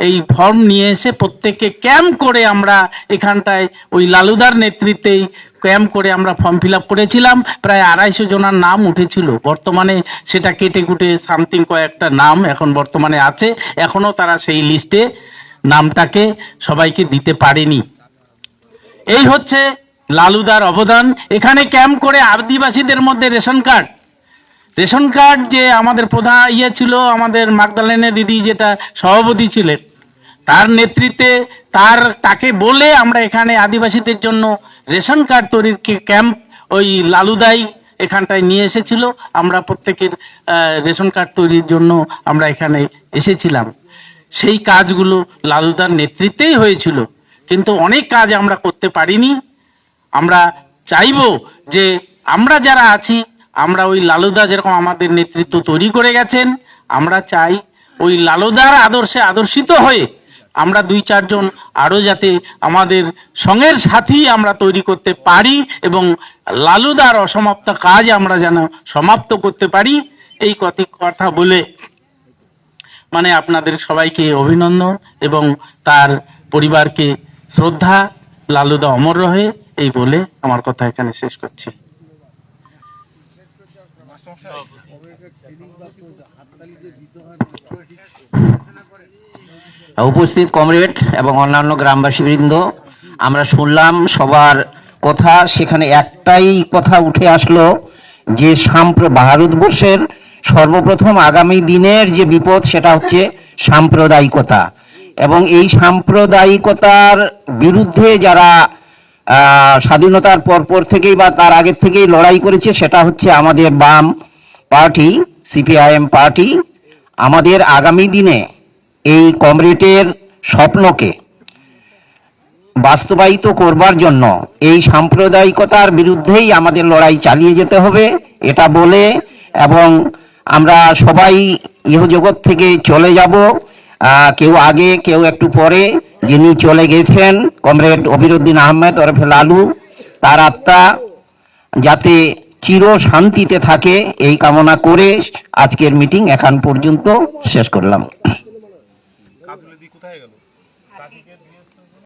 এই ফর্ম নিয়ে এসে প্রত্যেককে ক্যাম্প করে আমরা এখানটায় ওই লালুদার নেতৃত্বেই ক্যাম্প করে আমরা ফর্ম ফিল আপ করেছিলাম। প্রায় 250 জনের নাম উঠেছিল। বর্তমানে সেটা কেটে কুটে সামথিং কয়েকটা নাম এখন বর্তমানে আছে, এখনো তারা সেই লিস্টে নামটাকে সবাইকে দিতে পারেনি। এই হচ্ছে লালুদার অবদান। এখানে ক্যাম্প করে আদিবাসীদের মধ্যে রেশন কার্ড যে আমাদের প্রধান ছিল, আমাদের মাগদালেনের দিদি যেটা সভাপতি ছিলেন, তার নেতৃত্বে তাকে বলে আমরা এখানে আদিবাসীদের জন্য রেশন কার্ড তৈরির ক্যাম্প ওই লালুদাই এখানটায় নিয়ে এসেছিল। আমরা প্রত্যেকের রেশন কার্ড তৈরির জন্য আমরা এখানে এসেছিলাম। সেই কাজগুলো লালুদার নেতৃত্বেই হয়েছিল, কিন্তু অনেক কাজ আমরা করতে পারিনি। আমরা চাইবো যে আমরা যারা আছি, আমরা ওই লালুদা যেরকম আমাদের নেতৃত্ব তৈরি করে গেছেন, আমরা চাই ওই লালুদার আদর্শে আদর্শিত হয়ে আমরা 2-4 জন আরো যাতে আমাদের সঙ্গের সাথী আমরা তৈরি করতে পারি এবং লালুদার অসমাপ্ত কাজ আমরা যেন সমাপ্ত করতে পারি। এই কথা বলে মানে আপনাদের সবাইকে অভিনন্দন এবং তার পরিবারকে শ্রদ্ধা। লালুদা অমর রহে, এই বলে আমার কথা এখানে শেষ করছি। উপস্থিত কমরেড এবং অন্যান্য গ্রামবাসীবৃন্দ, আমরা শুনলাম সবার কথা। সেখানে একটাই কথা উঠে আসলো যে ভারতবর্ষের সর্বপ্রথম আগামী দিনের যে বিপদ সেটা হচ্ছে সাম্প্রদায়িকতা, এবং এই সাম্প্রদায়িকতার বিরুদ্ধে যারা স্বাধীনতার পর থেকেই বা তার আগের থেকেই লড়াই করেছে সেটা হচ্ছে আমাদের বাম পার্টি, সিপিআইএম পার্টি। আমাদের আগামী দিনে এই কমরেডের স্বপ্নকে বাস্তবায়িত করবার জন্য এই সাম্প্রদায়িকতার বিরুদ্ধেই আমাদের লড়াই চালিয়ে যেতে হবে, এটা বলে, এবং আমরা সবাই ইহজগৎ থেকে চলে যাব, কেউ আগে কেউ একটু পরে। যিনি চলে গেছেন কমরেড অবিরুদ্দিন আহমেদ ওরফে লালু, তার আত্মা যাতে চির শান্তিতে থাকে এই কামনা করে আজকের মিটিং এখান পর্যন্ত শেষ করলাম।